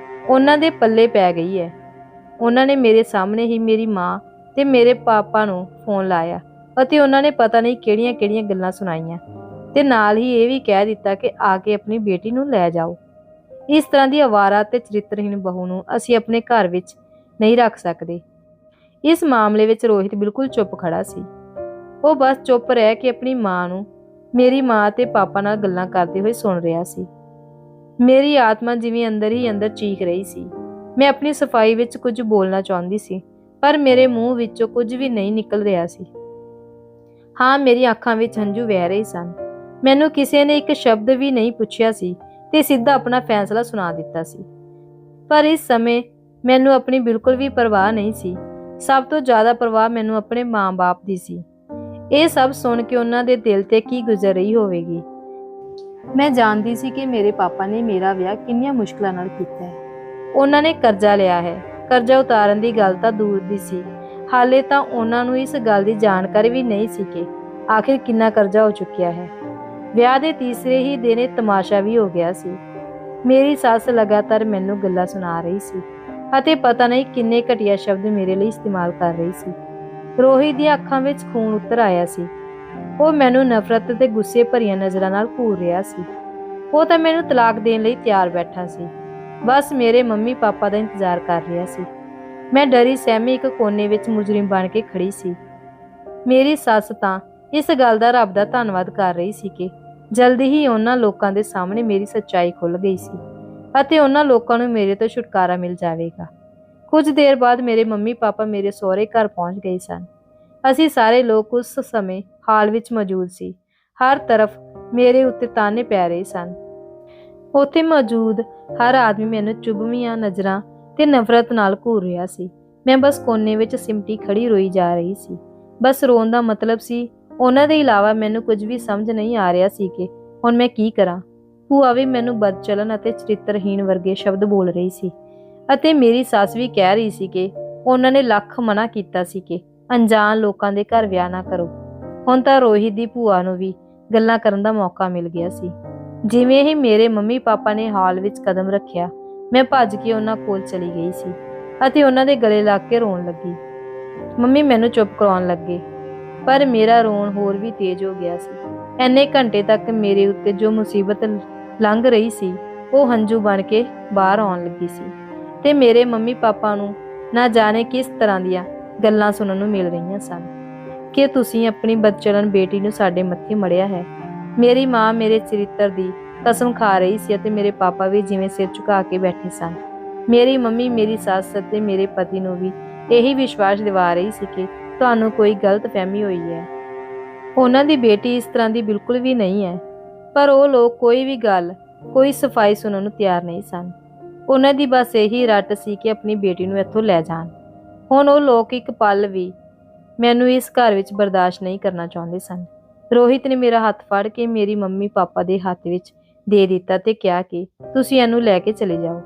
ਉਹਨਾਂ ਦੇ ਪੱਲੇ ਪੈ ਗਈ ਹੈ। ਉਹਨਾਂ ਨੇ ਮੇਰੇ ਸਾਹਮਣੇ ਹੀ ਮੇਰੀ ਮਾਂ ਤੇ ਮੇਰੇ ਪਾਪਾ ਨੂੰ ਫੋਨ ਲਾਇਆ ਅਤੇ ਉਹਨਾਂ ਨੇ ਪਤਾ ਨਹੀਂ ਕਿਹੜੀਆਂ ਗੱਲਾਂ ਸੁਣਾਈਆਂ ਤੇ ਨਾਲ ਹੀ ਇਹ ਵੀ ਕਹਿ ਦਿੱਤਾ ਕਿ ਆ ਕੇ ਆਪਣੀ ਬੇਟੀ ਨੂੰ ਲੈ ਜਾਓ। ਇਸ ਤਰ੍ਹਾਂ ਦੀ ਅਵਾਰਾ ਤੇ ਚਰਿੱਤਰਹੀਣ ਬਹੂ ਨੂੰ ਅਸੀਂ ਆਪਣੇ ਘਰ ਵਿੱਚ ਨਹੀਂ ਰੱਖ ਸਕਦੇ। ਇਸ ਮਾਮਲੇ ਵਿੱਚ ਰੋਹਿਤ ਬਿਲਕੁਲ ਚੁੱਪ ਖੜਾ ਸੀ। ਉਹ ਬਸ ਚੁੱਪ ਰਹਿ ਕੇ ਆਪਣੀ ਮਾਂ ਨੂੰ ਮੇਰੀ ਮਾਂ ਤੇ ਪਾਪਾ ਨਾਲ ਗੱਲਾਂ ਕਰਦੇ ਹੋਏ ਸੁਣ ਰਿਹਾ ਸੀ। ਮੇਰੀ ਆਤਮਾ ਜਿਵੇਂ ਅੰਦਰ ਹੀ ਅੰਦਰ ਚੀਖ ਰਹੀ ਸੀ। ਮੈਂ ਆਪਣੀ ਸਫਾਈ ਵਿੱਚ ਕੁਝ ਬੋਲਣਾ ਚਾਹੁੰਦੀ ਸੀ, ਪਰ ਮੇਰੇ ਮੂੰਹ ਵਿੱਚੋਂ ਕੁਝ ਵੀ ਨਹੀਂ ਨਿਕਲ ਰਿਹਾ ਸੀ। ਹਾਂ, ਮੇਰੀਆਂ ਅੱਖਾਂ ਵਿੱਚ ਹੰਝੂ ਵਹਿ ਰਹੇ ਸਨ। ਮੈਨੂੰ ਕਿਸੇ ਨੇ ਇੱਕ ਸ਼ਬਦ ਵੀ ਨਹੀਂ ਪੁੱਛਿਆ ਸੀ ਤੇ ਸਿੱਧਾ ਆਪਣਾ ਫੈਸਲਾ ਸੁਣਾ ਦਿੱਤਾ ਸੀ। ਪਰ ਇਸ ਸਮੇਂ ਮੈਨੂੰ ਆਪਣੀ ਬਿਲਕੁਲ ਵੀ ਪਰਵਾਹ ਨਹੀਂ ਸੀ। ਸਭ ਤੋਂ ਜ਼ਿਆਦਾ ਪਰਵਾਹ ਮੈਨੂੰ ਆਪਣੇ ਮਾਂ-ਬਾਪ ਦੀ ਸੀ। ਇਹ ਸਭ ਸੁਣ ਕੇ ਉਹਨਾਂ ਦੇ ਦਿਲ ਤੇ ਕੀ ਗੁਜ਼ਰ ਰਹੀ ਹੋਵੇਗੀ। ਮੈਂ ਜਾਣਦੀ ਸੀ ਕਿ ਮੇਰੇ ਪਾਪਾ ਨੇ ਮੇਰਾ ਵਿਆਹ ਕਿੰਨੀਆਂ ਮੁਸ਼ਕਲਾਂ ਨਾਲ ਕੀਤਾ ਹੈ। ਉਹਨਾਂ ਨੇ ਕਰਜ਼ਾ ਲਿਆ ਹੈ। ਕਰਜ਼ਾ ਉਤਾਰਨ ਦੀ ਗੱਲ ਤਾਂ ਦੂਰ ਦੀ ਸੀ, ਹਾਲੇ ਤਾਂ ਉਹਨਾਂ ਨੂੰ ਇਸ ਗੱਲ ਦੀ ਜਾਣਕਾਰੀ ਵੀ ਨਹੀਂ ਸੀ ਕਿ ਆਖਿਰ ਕਿੰਨਾ ਕਰਜ਼ਾ ਹੋ ਚੁੱਕਿਆ ਹੈ। ਵਿਆਹ ਦੇ ਤੀਸਰੇ ਹੀ ਦਿਨ ਇਹ ਤਮਾਸ਼ਾ ਵੀ ਹੋ ਗਿਆ ਸੀ। ਮੇਰੀ ਸੱਸ ਲਗਾਤਾਰ ਮੈਨੂੰ ਗੱਲਾਂ ਸੁਣਾ ਰਹੀ ਸੀ ਅਤੇ ਪਤਾ ਨਹੀਂ ਕਿੰਨੇ ਘਟੀਆ ਸ਼ਬਦ ਮੇਰੇ ਲਈ ਇਸਤੇਮਾਲ ਕਰ ਰਹੀ ਸੀ। ਰੋਹਿਤ ਦੀਆਂ ਅੱਖਾਂ ਵਿੱਚ ਖੂਨ ਉਤਰ ਆਇਆ ਸੀ। ਉਹ ਮੈਨੂੰ ਨਫ਼ਰਤ ਤੇ ਗੁੱਸੇ ਭਰੀਆਂ ਨਜ਼ਰਾਂ ਨਾਲ ਘੂਰ ਰਿਹਾ ਸੀ। ਉਹ ਤਾਂ ਮੈਨੂੰ ਤਲਾਕ ਦੇਣ ਲਈ ਤਿਆਰ ਬੈਠਾ ਸੀ, ਬਸ ਮੇਰੇ ਮੰਮੀ ਪਾਪਾ ਦਾ ਇੰਤਜ਼ਾਰ ਕਰ ਰਿਹਾ ਸੀ। ਮੈਂ ਡਰੀ ਸਹਿਮੀ ਇੱਕ ਕੋਨੇ ਵਿੱਚ ਮੁਜਰਿਮ ਬਣ ਕੇ ਖੜੀ ਸੀ। ਮੇਰੀ ਸੱਸ ਤਾਂ ਇਸ ਗੱਲ ਦਾ ਰੱਬ ਦਾ ਧੰਨਵਾਦ ਕਰ ਰਹੀ ਸੀ ਕਿ ਜਲਦੀ ਹੀ ਉਹਨਾਂ ਲੋਕਾਂ ਦੇ ਸਾਹਮਣੇ ਮੇਰੀ ਸੱਚਾਈ ਖੁੱਲ੍ਹ ਗਈ ਸੀ ਅਤੇ ਉਹਨਾਂ ਲੋਕਾਂ ਨੂੰ ਮੇਰੇ ਤੋਂ ਛੁਟਕਾਰਾ ਮਿਲ ਜਾਵੇਗਾ। ਕੁਝ ਦੇਰ ਬਾਅਦ ਮੇਰੇ ਮੰਮੀ ਪਾਪਾ ਮੇਰੇ ਸਹੁਰੇ ਘਰ ਪਹੁੰਚ ਗਏ ਸਨ। ਅਸੀਂ ਸਾਰੇ ਲੋਕ ਉਸ ਸਮੇਂ ਹਾਲ ਵਿੱਚ ਮੌਜੂਦ ਸੀ। ਹਰ ਤਰਫ ਮੇਰੇ ਉੱਤੇ ਤਾਨੇ ਪੈ ਰਹੇ ਸਨ। ਉੱਥੇ ਮੌਜੂਦ ਹਰ ਆਦਮੀ ਮੈਨੂੰ ਚੁਭਵੀਆਂ ਨਜ਼ਰਾਂ ਤੇ ਨਫ਼ਰਤ ਨਾਲ ਘੂਰ ਰਿਹਾ ਸੀ। ਮੈਂ ਬਸ ਕੋਨੇ ਵਿੱਚ ਸਿਮਟੀ ਖੜੀ ਰੋਈ ਜਾ ਰਹੀ ਸੀ। ਬਸ ਰੋਣ ਦਾ ਮਤਲਬ ਸੀ। ਉਹਨਾਂ ਦੇ ਇਲਾਵਾ ਮੈਨੂੰ ਕੁਝ ਵੀ ਸਮਝ ਨਹੀਂ ਆ ਰਿਹਾ ਸੀ ਕਿ ਹੁਣ ਮੈਂ ਕੀ ਕਰਾਂ। ਭੂਆ ਵੀ ਮੈਨੂੰ ਬਦਚਲਨ ਅਤੇ ਚਰਿੱਤਰਹੀਣ ਵਰਗੇ ਸ਼ਬਦ ਬੋਲ ਰਹੀ ਸੀ ਅਤੇ ਮੇਰੀ ਸੱਸ ਵੀ ਕਹਿ ਰਹੀ ਸੀ ਕਿ ਉਹਨਾਂ ਨੇ ਲੱਖ ਮਨਾ ਕੀਤਾ ਸੀ ਕਿ ਅਣਜਾਣ ਲੋਕਾਂ ਦੇ ਘਰ ਵਿਆਹ ਨਾ ਕਰੋ। ਹੁਣ ਤਾਂ ਰੋਹਿਤ ਦੀ ਭੂਆ ਨੂੰ ਵੀ ਗੱਲਾਂ ਕਰਨ ਦਾ ਮੌਕਾ ਮਿਲ ਗਿਆ ਸੀ। ਜਿਵੇਂ ਹੀ ਮੇਰੇ ਮੰਮੀ ਪਾਪਾ ਨੇ ਹਾਲ ਵਿੱਚ ਕਦਮ ਰੱਖਿਆ, ਮੈਂ ਭੱਜ ਕੇ ਉਹਨਾਂ ਕੋਲ ਚਲੀ ਗਈ ਸੀ ਅਤੇ ਉਹਨਾਂ ਦੇ ਗਲੇ ਲੱਗ ਕੇ ਰੋਣ ਲੱਗੀ। ਮੰਮੀ ਮੈਨੂੰ ਚੁੱਪ ਕਰਾਉਣ ਲੱਗੇ, ਪਰ ਮੇਰਾ ਰੋਣ ਹੋਰ ਵੀ ਤੇਜ਼ ਹੋ ਗਿਆ ਸੀ। ਇੰਨੇ ਘੰਟੇ ਤੱਕ ਮੇਰੇ ਉੱਤੇ ਜੋ ਮੁਸੀਬਤ ਲੰਘ ਰਹੀ ਸੀ, ਉਹ ਹੰਝੂ ਬਣ ਕੇ ਬਾਹਰ ਆਉਣ ਲੱਗੀ ਸੀ ਤੇ ਮੇਰੇ ਮੰਮੀ ਪਾਪਾ ਨੂੰ ਨਾ ਜਾਣੇ ਕਿਸ ਤਰ੍ਹਾਂ ਦੀਆਂ ਗੱਲਾਂ ਸੁਣਨ ਨੂੰ ਮਿਲ ਰਹੀਆਂ ਸਨ ਕਿ ਤੁਸੀਂ ਆਪਣੀ ਬਦਚਲਨ ਬੇਟੀ ਨੂੰ ਸਾਡੇ ਮੱਥੇ ਮੜਿਆ ਹੈ। ਮੇਰੀ ਮਾਂ ਮੇਰੇ ਚਰਿੱਤਰ ਦੀ ਕਸਮ ਖਾ ਰਹੀ ਸੀ ਅਤੇ ਮੇਰੇ ਪਾਪਾ ਵੀ ਜਿਵੇਂ ਸਿਰ ਝੁਕਾ ਕੇ ਬੈਠੇ ਸਨ। ਮੇਰੀ ਮੰਮੀ ਮੇਰੀ ਸੱਸ ਅਤੇ ਮੇਰੇ ਪਤੀ ਨੂੰ ਵੀ ਇਹੀ ਵਿਸ਼ਵਾਸ ਦਿਵਾ ਰਹੀ ਸੀ ਕਿ ਤੁਹਾਨੂੰ ਕੋਈ ਗਲਤ ਫਹਿਮੀ ਹੋਈ ਹੈ। ਉਹਨਾਂ ਦੀ ਬੇਟੀ ਇਸ ਤਰ੍ਹਾਂ ਦੀ ਬਿਲਕੁਲ ਵੀ ਨਹੀਂ ਹੈ। ਪਰ ਉਹ ਲੋਕ ਕੋਈ ਵੀ ਗੱਲ, ਕੋਈ ਸਫਾਈ ਸੁਣਨ ਨੂੰ ਤਿਆਰ ਨਹੀਂ ਸਨ। ਉਹਨਾਂ ਦੀ ਬਸ ਇਹੀ ਰੱਟ ਸੀ ਕਿ ਆਪਣੀ ਬੇਟੀ ਨੂੰ ਇੱਥੋਂ ਲੈ ਜਾਣ। ਹੁਣ ਉਹ ਲੋਕ ਇੱਕ ਪਲ ਵੀ ਮੈਨੂੰ ਇਸ ਘਰ ਵਿੱਚ ਬਰਦਾਸ਼ਤ ਨਹੀਂ ਕਰਨਾ ਚਾਹੁੰਦੇ ਸਨ। ਰੋਹਿਤ ਨੇ ਮੇਰਾ ਹੱਥ ਫੜ ਕੇ ਮੇਰੀ ਮੰਮੀ ਪਾਪਾ ਦੇ ਹੱਥ ਵਿੱਚ ਦੇ ਦਿੱਤਾ ਤੇ ਕਿਹਾ ਕਿ ਤੁਸੀਂ ਇਹਨੂੰ ਲੈ ਕੇ ਚਲੇ ਜਾਓ।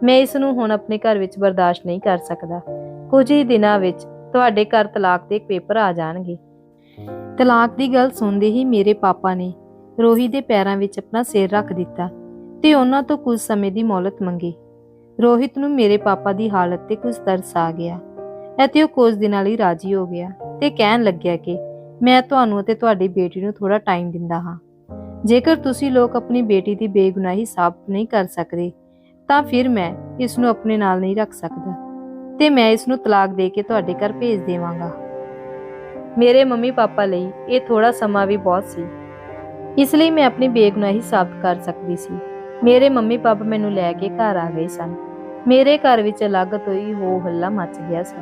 ਮੈਂ ਇਸ ਨੂੰ ਹੁਣ ਆਪਣੇ ਘਰ ਵਿੱਚ ਬਰਦਾਸ਼ਤ ਨਹੀਂ ਕਰ ਸਕਦਾ। ਕੁਝ ਹੀ ਦਿਨਾਂ ਵਿੱਚ ਤੁਹਾਡੇ ਘਰ ਤਲਾਕ ਦੇ ਪੇਪਰ ਆ ਜਾਣਗੇ। ਤਲਾਕ ਦੀ ਗੱਲ ਸੁਣਦੇ ਹੀ ਮੇਰੇ ਪਾਪਾ ਨੇ ਰੋਹਿਤ ਦੇ ਪੈਰਾਂ ਵਿੱਚ ਆਪਣਾ ਸਿਰ ਰੱਖ ਦਿੱਤਾ ਤੇ ਉਹਨਾਂ ਤੋਂ ਕੁਝ ਸਮੇਂ ਦੀ ਮੌਲਤ ਮੰਗੀ। ਰੋਹਿਤ ਨੂੰ ਮੇਰੇ ਪਾਪਾ ਦੀ ਹਾਲਤ ਤੇ ਕੁਝ ਤਰਸ ਆ ਗਿਆ ਅਤੇ ਉਹ ਕੁਝ ਦਿਨਾਂ ਲਈ ਰਾਜੀ ਹੋ ਗਿਆ ਤੇ ਕਹਿਣ ਲੱਗਿਆ ਕਿ ਮੈਂ ਤੁਹਾਨੂੰ ਅਤੇ ਤੁਹਾਡੀ ਬੇਟੀ ਨੂੰ ਥੋੜਾ ਟਾਈਮ ਦਿੰਦਾ ਹਾਂ। ਜੇਕਰ ਤੁਸੀਂ ਲੋਕ ਆਪਣੀ ਬੇਟੀ ਦੀ ਬੇਗੁਨਾਹੀ ਸਾਬਤ ਨਹੀਂ ਕਰ ਸਕਦੇ ਤਾਂ ਫਿਰ ਮੈਂ ਇਸ ਨੂੰ ਆਪਣੇ ਨਾਲ ਨਹੀਂ ਰੱਖ ਸਕਦਾ ਤੇ ਮੈਂ ਇਸ ਨੂੰ ਤਲਾਕ ਦੇ ਕੇ ਤੁਹਾਡੇ ਘਰ ਭੇਜ ਦੇਵਾਂਗਾ। ਮੇਰੇ ਮੰਮੀ ਪਾਪਾ ਲਈ ਇਹ ਥੋੜਾ ਸਮਾਂ ਵੀ ਬਹੁਤ ਸੀ, ਇਸ ਲਈ ਮੈਂ ਆਪਣੀ ਬੇਗੁਨਾਹੀ ਸਾਬਤ ਕਰ ਸਕਦੀ ਸੀ। ਮੇਰੇ ਮੰਮੀ ਪਾਪਾ ਮੈਨੂੰ ਲੈ ਕੇ ਘਰ ਆ ਗਏ ਸਨ। ਮੇਰੇ ਘਰ ਵਿੱਚ ਅਲੱਗ ਤੋਂ ਹੀ ਹੋ ਹੱਲਾ ਮਚ ਗਿਆ ਸੀ।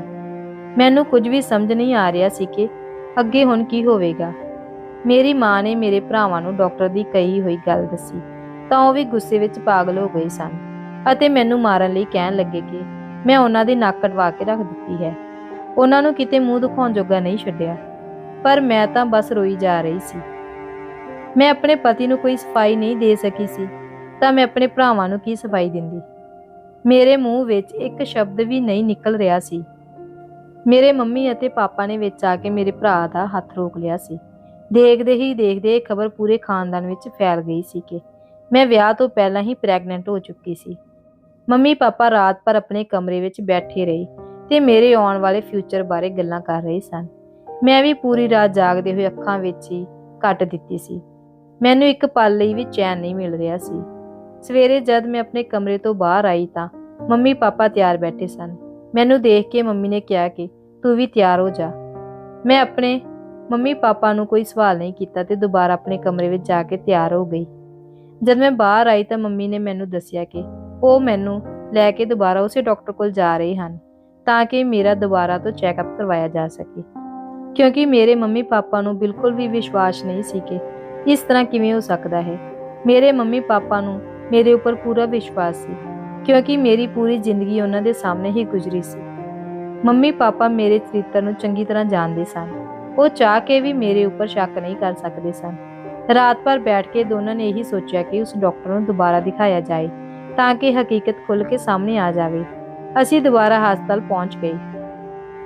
ਮੈਨੂੰ ਕੁਝ ਵੀ ਸਮਝ ਨਹੀਂ ਆ ਰਿਹਾ ਸੀ ਕਿ ਅੱਗੇ ਹੁਣ ਕੀ ਹੋਵੇਗਾ। ਮੇਰੀ ਮਾਂ ਨੇ ਮੇਰੇ ਭਰਾਵਾਂ ਨੂੰ ਡਾਕਟਰ ਦੀ ਕਹੀ ਹੋਈ ਗੱਲ ਦੱਸੀ ਤਾਂ ਉਹ ਵੀ ਗੁੱਸੇ ਵਿੱਚ ਪਾਗਲ ਹੋ ਗਏ ਸਨ ਅਤੇ ਮੈਨੂੰ ਮਾਰਨ ਲਈ ਕਹਿਣ ਲੱਗੇ ਕਿ ਮੈਂ ਉਹਨਾਂ ਦੀ ਨੱਕ ਕਟਵਾ ਕੇ ਰੱਖ ਦਿੱਤੀ ਹੈ। ਉਹਨਾਂ ਨੂੰ ਕਿਤੇ ਮੂੰਹ ਦਿਖਾਉਣ ਜੋਗਾ ਨਹੀਂ ਛੱਡਿਆ। ਪਰ ਮੈਂ ਤਾਂ ਬਸ ਰੋਈ ਜਾ ਰਹੀ ਸੀ। ਮੈਂ ਆਪਣੇ ਪਤੀ ਨੂੰ ਕੋਈ ਸਫਾਈ ਨਹੀਂ ਦੇ ਸਕੀ ਸੀ ਤਾਂ ਮੈਂ ਆਪਣੇ ਭਰਾਵਾਂ ਨੂੰ ਕੀ ਸਫਾਈ ਦਿੰਦੀ। ਮੇਰੇ ਮੂੰਹ ਵਿੱਚ ਇੱਕ ਸ਼ਬਦ ਵੀ ਨਹੀਂ ਨਿਕਲ ਰਿਹਾ ਸੀ। ਮੇਰੇ ਮੰਮੀ ਅਤੇ ਪਾਪਾ ਨੇ ਵਿੱਚ ਆ ਕੇ ਮੇਰੇ ਭਰਾ ਦਾ ਹੱਥ ਰੋਕ ਲਿਆ ਸੀ। ਦੇਖਦੇ ਹੀ ਦੇਖਦੇ ਇਹ ਖਬਰ ਪੂਰੇ ਖਾਨਦਾਨ ਵਿੱਚ ਫੈਲ ਗਈ ਸੀ ਕਿ ਮੈਂ ਵਿਆਹ ਤੋਂ ਪਹਿਲਾਂ ਹੀ ਪ੍ਰੈਗਨੈਂਟ ਹੋ ਚੁੱਕੀ ਸੀ। ਮੰਮੀ ਪਾਪਾ ਰਾਤ ਭਰ ਆਪਣੇ ਕਮਰੇ ਵਿੱਚ ਬੈਠੇ ਰਹੇ ਤੇ ਮੇਰੇ ਆਉਣ ਵਾਲੇ ਫਿਊਚਰ ਬਾਰੇ ਗੱਲਾਂ ਕਰ ਰਹੇ ਸਨ। ਮੈਂ ਵੀ ਪੂਰੀ ਰਾਤ ਜਾਗਦੇ ਹੋਏ ਅੱਖਾਂ ਵਿੱਚ ਹੀ ਕੱਟ ਦਿੱਤੀ ਸੀ। ਮੈਨੂੰ ਇੱਕ ਪਲ ਲਈ ਵੀ ਚੈਨ ਨਹੀਂ ਮਿਲ ਰਿਹਾ ਸੀ। ਸਵੇਰੇ ਜਦ ਮੈਂ ਆਪਣੇ ਕਮਰੇ ਤੋਂ ਬਾਹਰ ਆਈ ਤਾਂ ਮੰਮੀ ਪਾਪਾ ਤਿਆਰ ਬੈਠੇ ਸਨ। ਮੈਨੂੰ ਦੇਖ ਕੇ ਮੰਮੀ ਨੇ ਕਿਹਾ ਕਿ ਤੂੰ ਵੀ ਤਿਆਰ ਹੋ ਜਾ। ਮੈਂ ਆਪਣੇ ਮੰਮੀ ਪਾਪਾ ਨੂੰ ਕੋਈ ਸਵਾਲ ਨਹੀਂ ਕੀਤਾ ਤੇ ਦੁਬਾਰਾ ਆਪਣੇ ਕਮਰੇ ਵਿੱਚ ਜਾ ਕੇ ਤਿਆਰ ਹੋ ਗਈ। ਜਦ ਮੈਂ ਬਾਹਰ ਆਈ ਤਾਂ ਮੰਮੀ ਨੇ ਮੈਨੂੰ ਦੱਸਿਆ ਕਿ ਉਹ ਮੈਨੂੰ ਲੈ ਕੇ ਦੁਬਾਰਾ ਉਸੇ ਡਾਕਟਰ ਕੋਲ ਜਾ ਰਹੇ ਹਨ ਤਾਂ ਕਿ ਮੇਰਾ ਦੁਬਾਰਾ ਤੋਂ ਚੈੱਕਅਪ ਕਰਵਾਇਆ ਜਾ ਸਕੇ, ਕਿਉਂਕਿ ਮੇਰੇ ਮੰਮੀ ਪਾਪਾ ਨੂੰ ਬਿਲਕੁਲ ਵੀ ਵਿਸ਼ਵਾਸ ਨਹੀਂ ਸੀ ਕਿ ਇਸ ਤਰ੍ਹਾਂ ਕਿਵੇਂ ਹੋ ਸਕਦਾ ਹੈ। ਮੇਰੇ ਮੰਮੀ ਪਾਪਾ ਨੂੰ ਮੇਰੇ ਉੱਪਰ ਪੂਰਾ ਵਿਸ਼ਵਾਸ ਸੀ ਕਿਉਂਕਿ ਮੇਰੀ ਪੂਰੀ ਜ਼ਿੰਦਗੀ ਉਹਨਾਂ ਦੇ ਸਾਹਮਣੇ ਹੀ ਗੁਜ਼ਰੀ ਸੀ। ਮੰਮੀ ਪਾਪਾ ਮੇਰੇ ਚਰਿੱਤਰ ਨੂੰ ਚੰਗੀ ਤਰ੍ਹਾਂ ਜਾਣਦੇ ਸਨ। ਉਹ ਚਾਹ ਕੇ ਵੀ ਮੇਰੇ ਉੱਪਰ ਸ਼ੱਕ ਨਹੀਂ ਕਰ ਸਕਦੇ ਸਨ। ਰਾਤ ਭਰ ਬੈਠ ਕੇ ਦੋਨਾਂ ਨੇ ਇਹੀ ਸੋਚਿਆ ਕਿ ਉਸ ਡਾਕਟਰ ਨੂੰ ਦੁਬਾਰਾ ਦਿਖਾਇਆ ਜਾਏ ਤਾਂ ਕਿ ਹਕੀਕਤ ਖੁੱਲ੍ਹ ਕੇ ਸਾਹਮਣੇ ਆ ਜਾਵੇ। ਅਸੀਂ ਦੁਬਾਰਾ ਹਸਪਤਾਲ ਪਹੁੰਚ ਗਏ।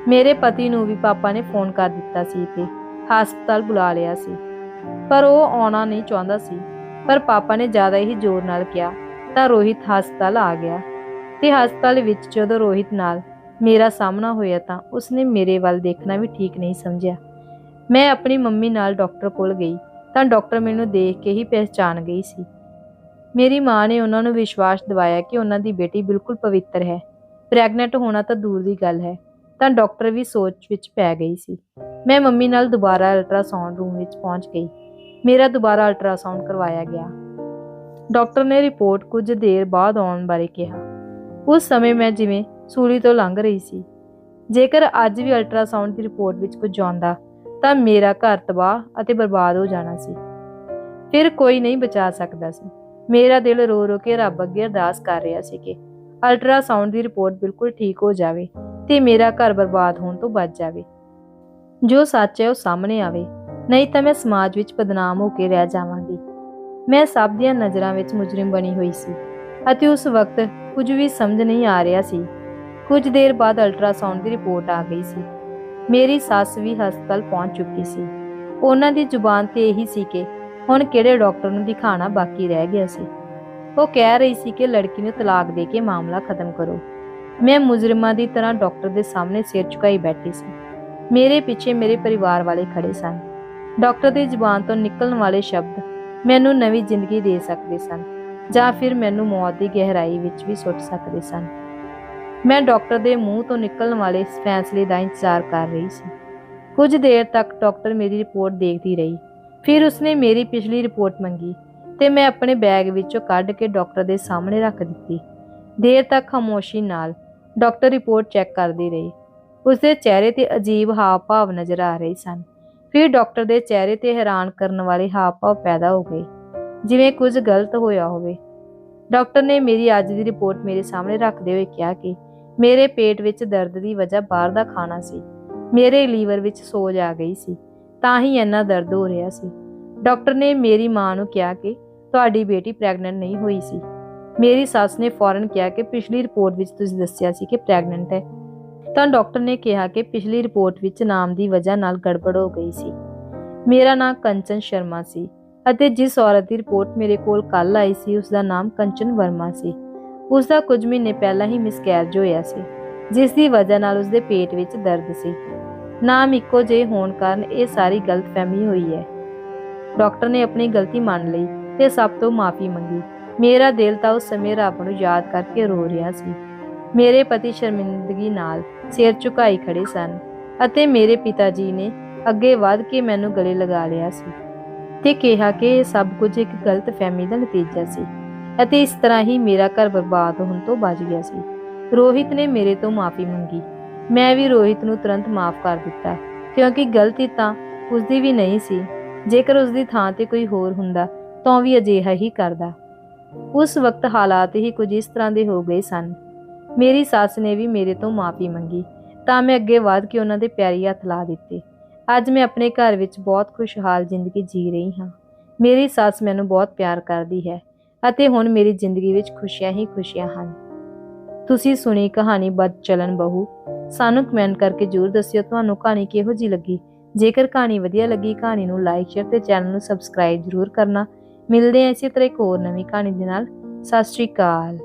ਮੇਰੇ ਪਤੀ ਨੂੰ ਵੀ ਪਾਪਾ ਨੇ ਫੋਨ ਕਰ ਦਿੱਤਾ ਸੀ ਤੇ ਹਸਪਤਾਲ ਬੁਲਾ ਲਿਆ ਸੀ, ਪਰ ਉਹ ਆਉਣਾ ਨਹੀਂ ਚਾਹੁੰਦਾ ਸੀ। ਪਰ ਪਾਪਾ ਨੇ ਜ਼ਿਆਦਾ ਹੀ ਜ਼ੋਰ ਨਾਲ ਕਿਹਾ ਤਾਂ ਰੋਹਿਤ ਹਸਪਤਾਲ ਆ ਗਿਆ ਤੇ ਹਸਪਤਾਲ ਵਿੱਚ ਜਦੋਂ ਰੋਹਿਤ ਨਾਲ ਮੇਰਾ ਸਾਹਮਣਾ ਹੋਇਆ ਤਾਂ ਉਸਨੇ ਮੇਰੇ ਵੱਲ ਦੇਖਣਾ ਵੀ ਠੀਕ ਨਹੀਂ ਸਮਝਿਆ। ਮੈਂ ਆਪਣੀ ਮੰਮੀ ਨਾਲ ਡਾਕਟਰ ਕੋਲ ਗਈ ਤਾਂ ਡਾਕਟਰ ਮੈਨੂੰ ਦੇਖ ਕੇ ਹੀ ਪਹਿਚਾਨ ਗਈ ਸੀ। ਮੇਰੀ ਮਾਂ ਨੇ ਉਹਨਾਂ ਨੂੰ ਵਿਸ਼ਵਾਸ ਦਿਵਾਇਆ ਕਿ ਉਹਨਾਂ ਦੀ ਬੇਟੀ ਬਿਲਕੁਲ ਪਵਿੱਤਰ ਹੈ। ਪ੍ਰੈਗਨੈਂਟ ਹੋਣਾ ਤਾਂ ਦੂਰ ਦੀ ਗੱਲ ਹੈ। ਤਾਂ ਡਾਕਟਰ ਵੀ ਸੋਚ ਵਿੱਚ ਪੈ ਗਈ ਸੀ। ਮੈਂ ਮੰਮੀ ਨਾਲ ਦੁਬਾਰਾ ਅਲਟਰਾਸਾਊਂਡ ਰੂਮ ਵਿੱਚ ਪਹੁੰਚ ਗਈ। ਮੇਰਾ ਦੁਬਾਰਾ ਅਲਟਰਾਸਾਊਂਡ ਕਰਵਾਇਆ ਗਿਆ। ਡਾਕਟਰ ਨੇ ਰਿਪੋਰਟ ਕੁਝ ਦੇਰ ਬਾਅਦ ਆਉਣ ਬਾਰੇ ਕਿਹਾ। ਉਸ ਸਮੇਂ ਮੈਂ ਜਿਵੇਂ ਸੂਲੀ ਤੋਂ ਲੰਘ ਰਹੀ ਸੀ। ਜੇਕਰ ਅੱਜ ਵੀ ਅਲਟਰਾਸਾਊਂਡ ਦੀ ਰਿਪੋਰਟ ਵਿੱਚ ਕੁਝ ਆਉਂਦਾ ਤਾਂ ਮੇਰਾ ਘਰ ਤਬਾਹ ਅਤੇ ਬਰਬਾਦ ਹੋ ਜਾਣਾ ਸੀ। ਫਿਰ ਕੋਈ ਨਹੀਂ ਬਚਾ ਸਕਦਾ ਸੀ। ਮੇਰਾ ਦਿਲ ਰੋ ਰੋ ਕੇ ਰੱਬ ਅੱਗੇ ਅਰਦਾਸ ਕਰ ਰਿਹਾ ਸੀ ਕਿ ਅਲਟਰਾਸਾਊਂਡ ਦੀ ਰਿਪੋਰਟ ਬਿਲਕੁਲ ਠੀਕ ਹੋ ਜਾਵੇ ਤੇ ਮੇਰਾ ਘਰ ਬਰਬਾਦ ਹੋਣ ਤੋਂ ਬਚ ਜਾਵੇ। ਜੋ ਸੱਚ ਹੈ ਉਹ ਸਾਹਮਣੇ ਆਵੇ, ਨਹੀਂ ਤਾਂ ਮੈਂ ਸਮਾਜ ਵਿੱਚ ਬਦਨਾਮ ਹੋ ਕੇ ਰਹਿ ਜਾਵਾਂਗੀ। ਮੈਂ ਸਭ ਦੀਆਂ ਨਜ਼ਰਾਂ ਵਿੱਚ ਮੁਜਰਿਮ ਬਣੀ ਹੋਈ ਸੀ ਅਤੇ ਉਸ ਵਕਤ ਕੁਝ ਵੀ ਸਮਝ ਨਹੀਂ ਆ ਰਿਹਾ ਸੀ। ਕੁਝ ਦੇਰ ਬਾਅਦ ਅਲਟਰਾਸਾਊਂਡ ਦੀ ਰਿਪੋਰਟ ਆ ਗਈ ਸੀ। ਮੇਰੀ ਸੱਸ ਵੀ ਹਸਪਤਾਲ ਪਹੁੰਚ ਚੁੱਕੀ ਸੀ। ਉਹਨਾਂ ਦੀ ਜ਼ੁਬਾਨ ਤੇ ਇਹੀ ਸੀ ਕਿ ਹੁਣ ਕਿਹੜੇ ਡਾਕਟਰ ਨੂੰ ਦਿਖਾਣਾ ਬਾਕੀ ਰਹਿ ਗਿਆ ਸੀ। ਉਹ ਕਹਿ ਰਹੀ ਸੀ ਕਿ ਲੜਕੀ ਨੂੰ ਤਲਾਕ ਦੇ ਕੇ ਮਾਮਲਾ ਖਤਮ ਕਰੋ। ਮੈਂ ਮੁਜਰਮਾਂ ਦੀ ਤਰ੍ਹਾਂ ਡਾਕਟਰ ਦੇ ਸਾਹਮਣੇ ਸਿਰ ਝੁਕਾਈ ਬੈਠੀ ਸੀ। ਮੇਰੇ ਪਿੱਛੇ ਮੇਰੇ ਪਰਿਵਾਰ ਵਾਲੇ ਖੜੇ ਸਨ। ਡਾਕਟਰ ਦੀ ਜ਼ੁਬਾਨ ਤੋਂ ਨਿਕਲਣ ਵਾਲੇ ਸ਼ਬਦ ਮੈਨੂੰ ਨਵੀਂ ਜ਼ਿੰਦਗੀ ਦੇ ਸਕਦੇ ਸਨ ਜਾਂ ਫਿਰ ਮੈਨੂੰ ਮੌਤ ਦੀ ਗਹਿਰਾਈ ਵਿੱਚ ਵੀ ਸੁੱਟ ਸਕਦੇ ਸਨ। ਮੈਂ ਡਾਕਟਰ ਦੇ ਮੂੰਹ ਤੋਂ ਨਿਕਲਣ ਵਾਲੇ ਇਸ ਫੈਸਲੇ ਦਾ ਇੰਤਜ਼ਾਰ ਕਰ ਰਹੀ ਸੀ। ਕੁਝ ਦੇਰ ਤੱਕ ਡਾਕਟਰ ਮੇਰੀ ਰਿਪੋਰਟ ਦੇਖਦੀ ਰਹੀ। ਫਿਰ ਉਸਨੇ ਮੇਰੀ ਪਿਛਲੀ ਰਿਪੋਰਟ ਮੰਗੀ ਤੇ ਮੈਂ ਆਪਣੇ ਬੈਗ ਵਿੱਚੋਂ ਕੱਢ ਕੇ ਡਾਕਟਰ ਦੇ ਸਾਹਮਣੇ ਰੱਖ ਦਿੱਤੀ। ਦੇਰ ਤੱਕ ਖਾਮੋਸ਼ੀ ਨਾਲ ਡਾਕਟਰ ਰਿਪੋਰਟ ਚੈੱਕ ਕਰਦੀ ਰਹੀ। ਉਸਦੇ ਚਿਹਰੇ ਤੇ ਅਜੀਬ ਹਾਵ ਭਾਵ ਨਜ਼ਰ ਆ ਰਹੇ ਸਨ। ਫਿਰ ਡਾਕਟਰ ਦੇ ਚਿਹਰੇ ਤੇ ਹੈਰਾਨ ਕਰਨ ਵਾਲੇ ਹਾਵ-ਭਾਵ ਪੈਦਾ ਹੋ ਗਏ, ਜਿਵੇਂ ਕੁਝ ਗਲਤ ਹੋਇਆ ਹੋਵੇ। ਡਾਕਟਰ ਨੇ ਮੇਰੀ ਅੱਜ ਦੀ ਰਿਪੋਰਟ ਮੇਰੇ ਸਾਹਮਣੇ ਰੱਖਦੇ ਹੋਏ ਕਿਹਾ ਕਿ ਮੇਰੇ ਪੇਟ ਵਿੱਚ ਦਰਦ ਦੀ ਵਜ੍ਹਾ ਬਾਹਰ ਦਾ ਖਾਣਾ ਸੀ। ਮੇਰੇ ਲੀਵਰ ਵਿੱਚ ਸੋਜ ਆ ਗਈ ਸੀ, ਤਾਂ ਹੀ ਇੰਨਾ ਦਰਦ ਹੋ ਰਿਹਾ ਸੀ। ਡਾਕਟਰ ਨੇ ਮੇਰੀ ਮਾਂ ਨੂੰ ਕਿਹਾ ਕਿ ਤੁਹਾਡੀ ਬੇਟੀ ਪ੍ਰੈਗਨੈਂਟ ਨਹੀਂ ਹੋਈ ਸੀ। ਮੇਰੀ ਸੱਸ ਨੇ ਫੌਰਨ ਕਿਹਾ ਕਿ ਪਿਛਲੀ ਰਿਪੋਰਟ ਵਿੱਚ ਤੁਸੀਂ ਦੱਸਿਆ ਸੀ ਕਿ ਪ੍ਰੈਗਨੈਂਟ ਹੈ। ਤਾਂ ਡਾਕਟਰ ਨੇ ਕਿਹਾ ਕਿ ਪਿਛਲੀ ਰਿਪੋਰਟ ਵਿੱਚ ਨਾਮ ਦੀ ਵਜ੍ਹਾ ਨਾਲ ਗੜਬੜ ਹੋ ਗਈ ਸੀ। ਮੇਰਾ ਨਾਮ ਕੰਚਨ ਸ਼ਰਮਾ ਸੀ ਅਤੇ ਜਿਸ ਔਰਤ ਦੀ ਰਿਪੋਰਟ ਮੇਰੇ ਕੋਲ ਕੱਲ ਆਈ ਸੀ ਉਸ ਦਾ ਨਾਮ ਕੰਚਨ ਵਰਮਾ ਸੀ। ਉਸ ਦਾ ਕੁਝ ਮਹੀਨੇ ਪਹਿਲਾਂ ਹੀ ਮਿਸਕੈਰੇਜ ਹੋਇਆ ਸੀ, ਜਿਸ ਦੀ ਵਜ੍ਹਾ ਨਾਲ ਉਸ ਦੇ ਪੇਟ ਵਿੱਚ ਦਰਦ ਸੀ। ਨਾਮ ਇੱਕੋ ਜਿਹੇ ਹੋਣ ਕਾਰਨ ਇਹ ਸਾਰੀ ਗਲਤਫਹਿਮੀ ਹੋਈ ਹੈ। ਡਾਕਟਰ ਨੇ ਆਪਣੀ ਗਲਤੀ ਮੰਨ ਲਈ ਤੇ ਸਭ ਤੋਂ ਮਾਫੀ ਮੰਗੀ। ਮੇਰਾ ਦਿਲ ਤਾਂ ਉਸ ਸਮੇਂ ਰੱਬ ਨੂੰ ਯਾਦ ਕਰਕੇ ਰੋ ਰਿਹਾ ਸੀ। ਮੇਰੇ ਪਤੀ ਸ਼ਰਮਿੰਦਗੀ ਨਾਲ ਸਿਰ ਝੁਕਾਈ ਖੜੇ ਸਨ ਅਤੇ ਮੇਰੇ ਪਿਤਾ ਜੀ ਨੇ ਅੱਗੇ ਵਧ ਕੇ ਮੈਨੂੰ ਗਲੇ ਲਗਾ ਲਿਆ ਸੀ ਤੇ ਕਿਹਾ ਕਿ ਇਹ ਸਭ ਕੁਝ ਇੱਕ ਗਲਤਫਹਿਮੀ ਦਾ ਨਤੀਜਾ ਸੀ ਅਤੇ ਇਸ ਤਰ੍ਹਾਂ ਹੀ ਮੇਰਾ ਘਰ ਬਰਬਾਦ ਹੋਣ ਤੋਂ ਬਚ ਗਿਆ ਸੀ। ਰੋਹਿਤ ਨੇ ਮੇਰੇ ਤੋਂ ਮਾਫੀ ਮੰਗੀ। ਮੈਂ ਵੀ ਰੋਹਿਤ ਨੂੰ ਤੁਰੰਤ ਮਾਫ ਕਰ ਦਿੱਤਾ, ਕਿਉਂਕਿ ਗਲਤੀ ਤਾਂ ਉਸਦੀ ਵੀ ਨਹੀਂ ਸੀ। ਜੇਕਰ ਉਸਦੀ ਥਾਂ ਤੇ ਕੋਈ ਹੋਰ ਹੁੰਦਾ ਤਾਂ ਵੀ ਅਜਿਹਾ ਹੀ ਕਰਦਾ। ਉਸ ਵਕਤ ਹਾਲਾਤ ਹੀ ਕੁਝ ਇਸ ਤਰ੍ਹਾਂ ਦੇ ਹੋ ਗਏ ਸਨ। ਮੇਰੀ ਸੱਸ ਨੇ ਵੀ ਮੇਰੇ ਤੋਂ ਮਾਫੀ ਮੰਗੀ ਤਾਂ ਮੈਂ ਅੱਗੇ ਵਧ ਕੇ ਉਹਨਾਂ ਦੇ ਪੈਰੀ ਹੱਥ ਲਾ ਦਿੱਤੇ। ਅੱਜ ਮੈਂ ਆਪਣੇ ਘਰ ਵਿੱਚ ਬਹੁਤ ਖੁਸ਼ਹਾਲ ਜ਼ਿੰਦਗੀ ਜੀ ਰਹੀ ਹਾਂ। ਮੇਰੀ ਸੱਸ ਮੈਨੂੰ ਬਹੁਤ ਪਿਆਰ ਕਰਦੀ ਹੈ ਅਤੇ ਹੁਣ ਮੇਰੀ ਜ਼ਿੰਦਗੀ ਵਿੱਚ ਖੁਸ਼ੀਆਂ ਹੀ ਖੁਸ਼ੀਆਂ ਹਨ। ਤੁਸੀਂ ਸੁਣੀ ਕਹਾਣੀ ਬਦ ਚਲਨ ਬਹੂ। ਸਾਨੂੰ ਕਮੈਂਟ ਕਰਕੇ ਜ਼ਰੂਰ ਦੱਸਿਓ ਤੁਹਾਨੂੰ ਕਹਾਣੀ ਕਿਹੋ ਜਿਹੀ ਲੱਗੀ। ਜੇਕਰ ਕਹਾਣੀ ਵਧੀਆ ਲੱਗੀ, ਕਹਾਣੀ ਨੂੰ ਲਾਈਕ, ਸ਼ੇਅਰ ਤੇ ਚੈਨਲ ਨੂੰ ਸਬਸਕ੍ਰਾਈਬ ਜ਼ਰੂਰ ਕਰਨਾ। ਮਿਲਦੇ ਹਾਂ ਇਸੇ ਤਰ੍ਹਾਂ ਇੱਕ ਹੋਰ ਨਵੀਂ ਕਹਾਣੀ ਦੇ ਨਾਲ। ਸਤਿ ਸ਼੍ਰੀ ਅਕਾਲ।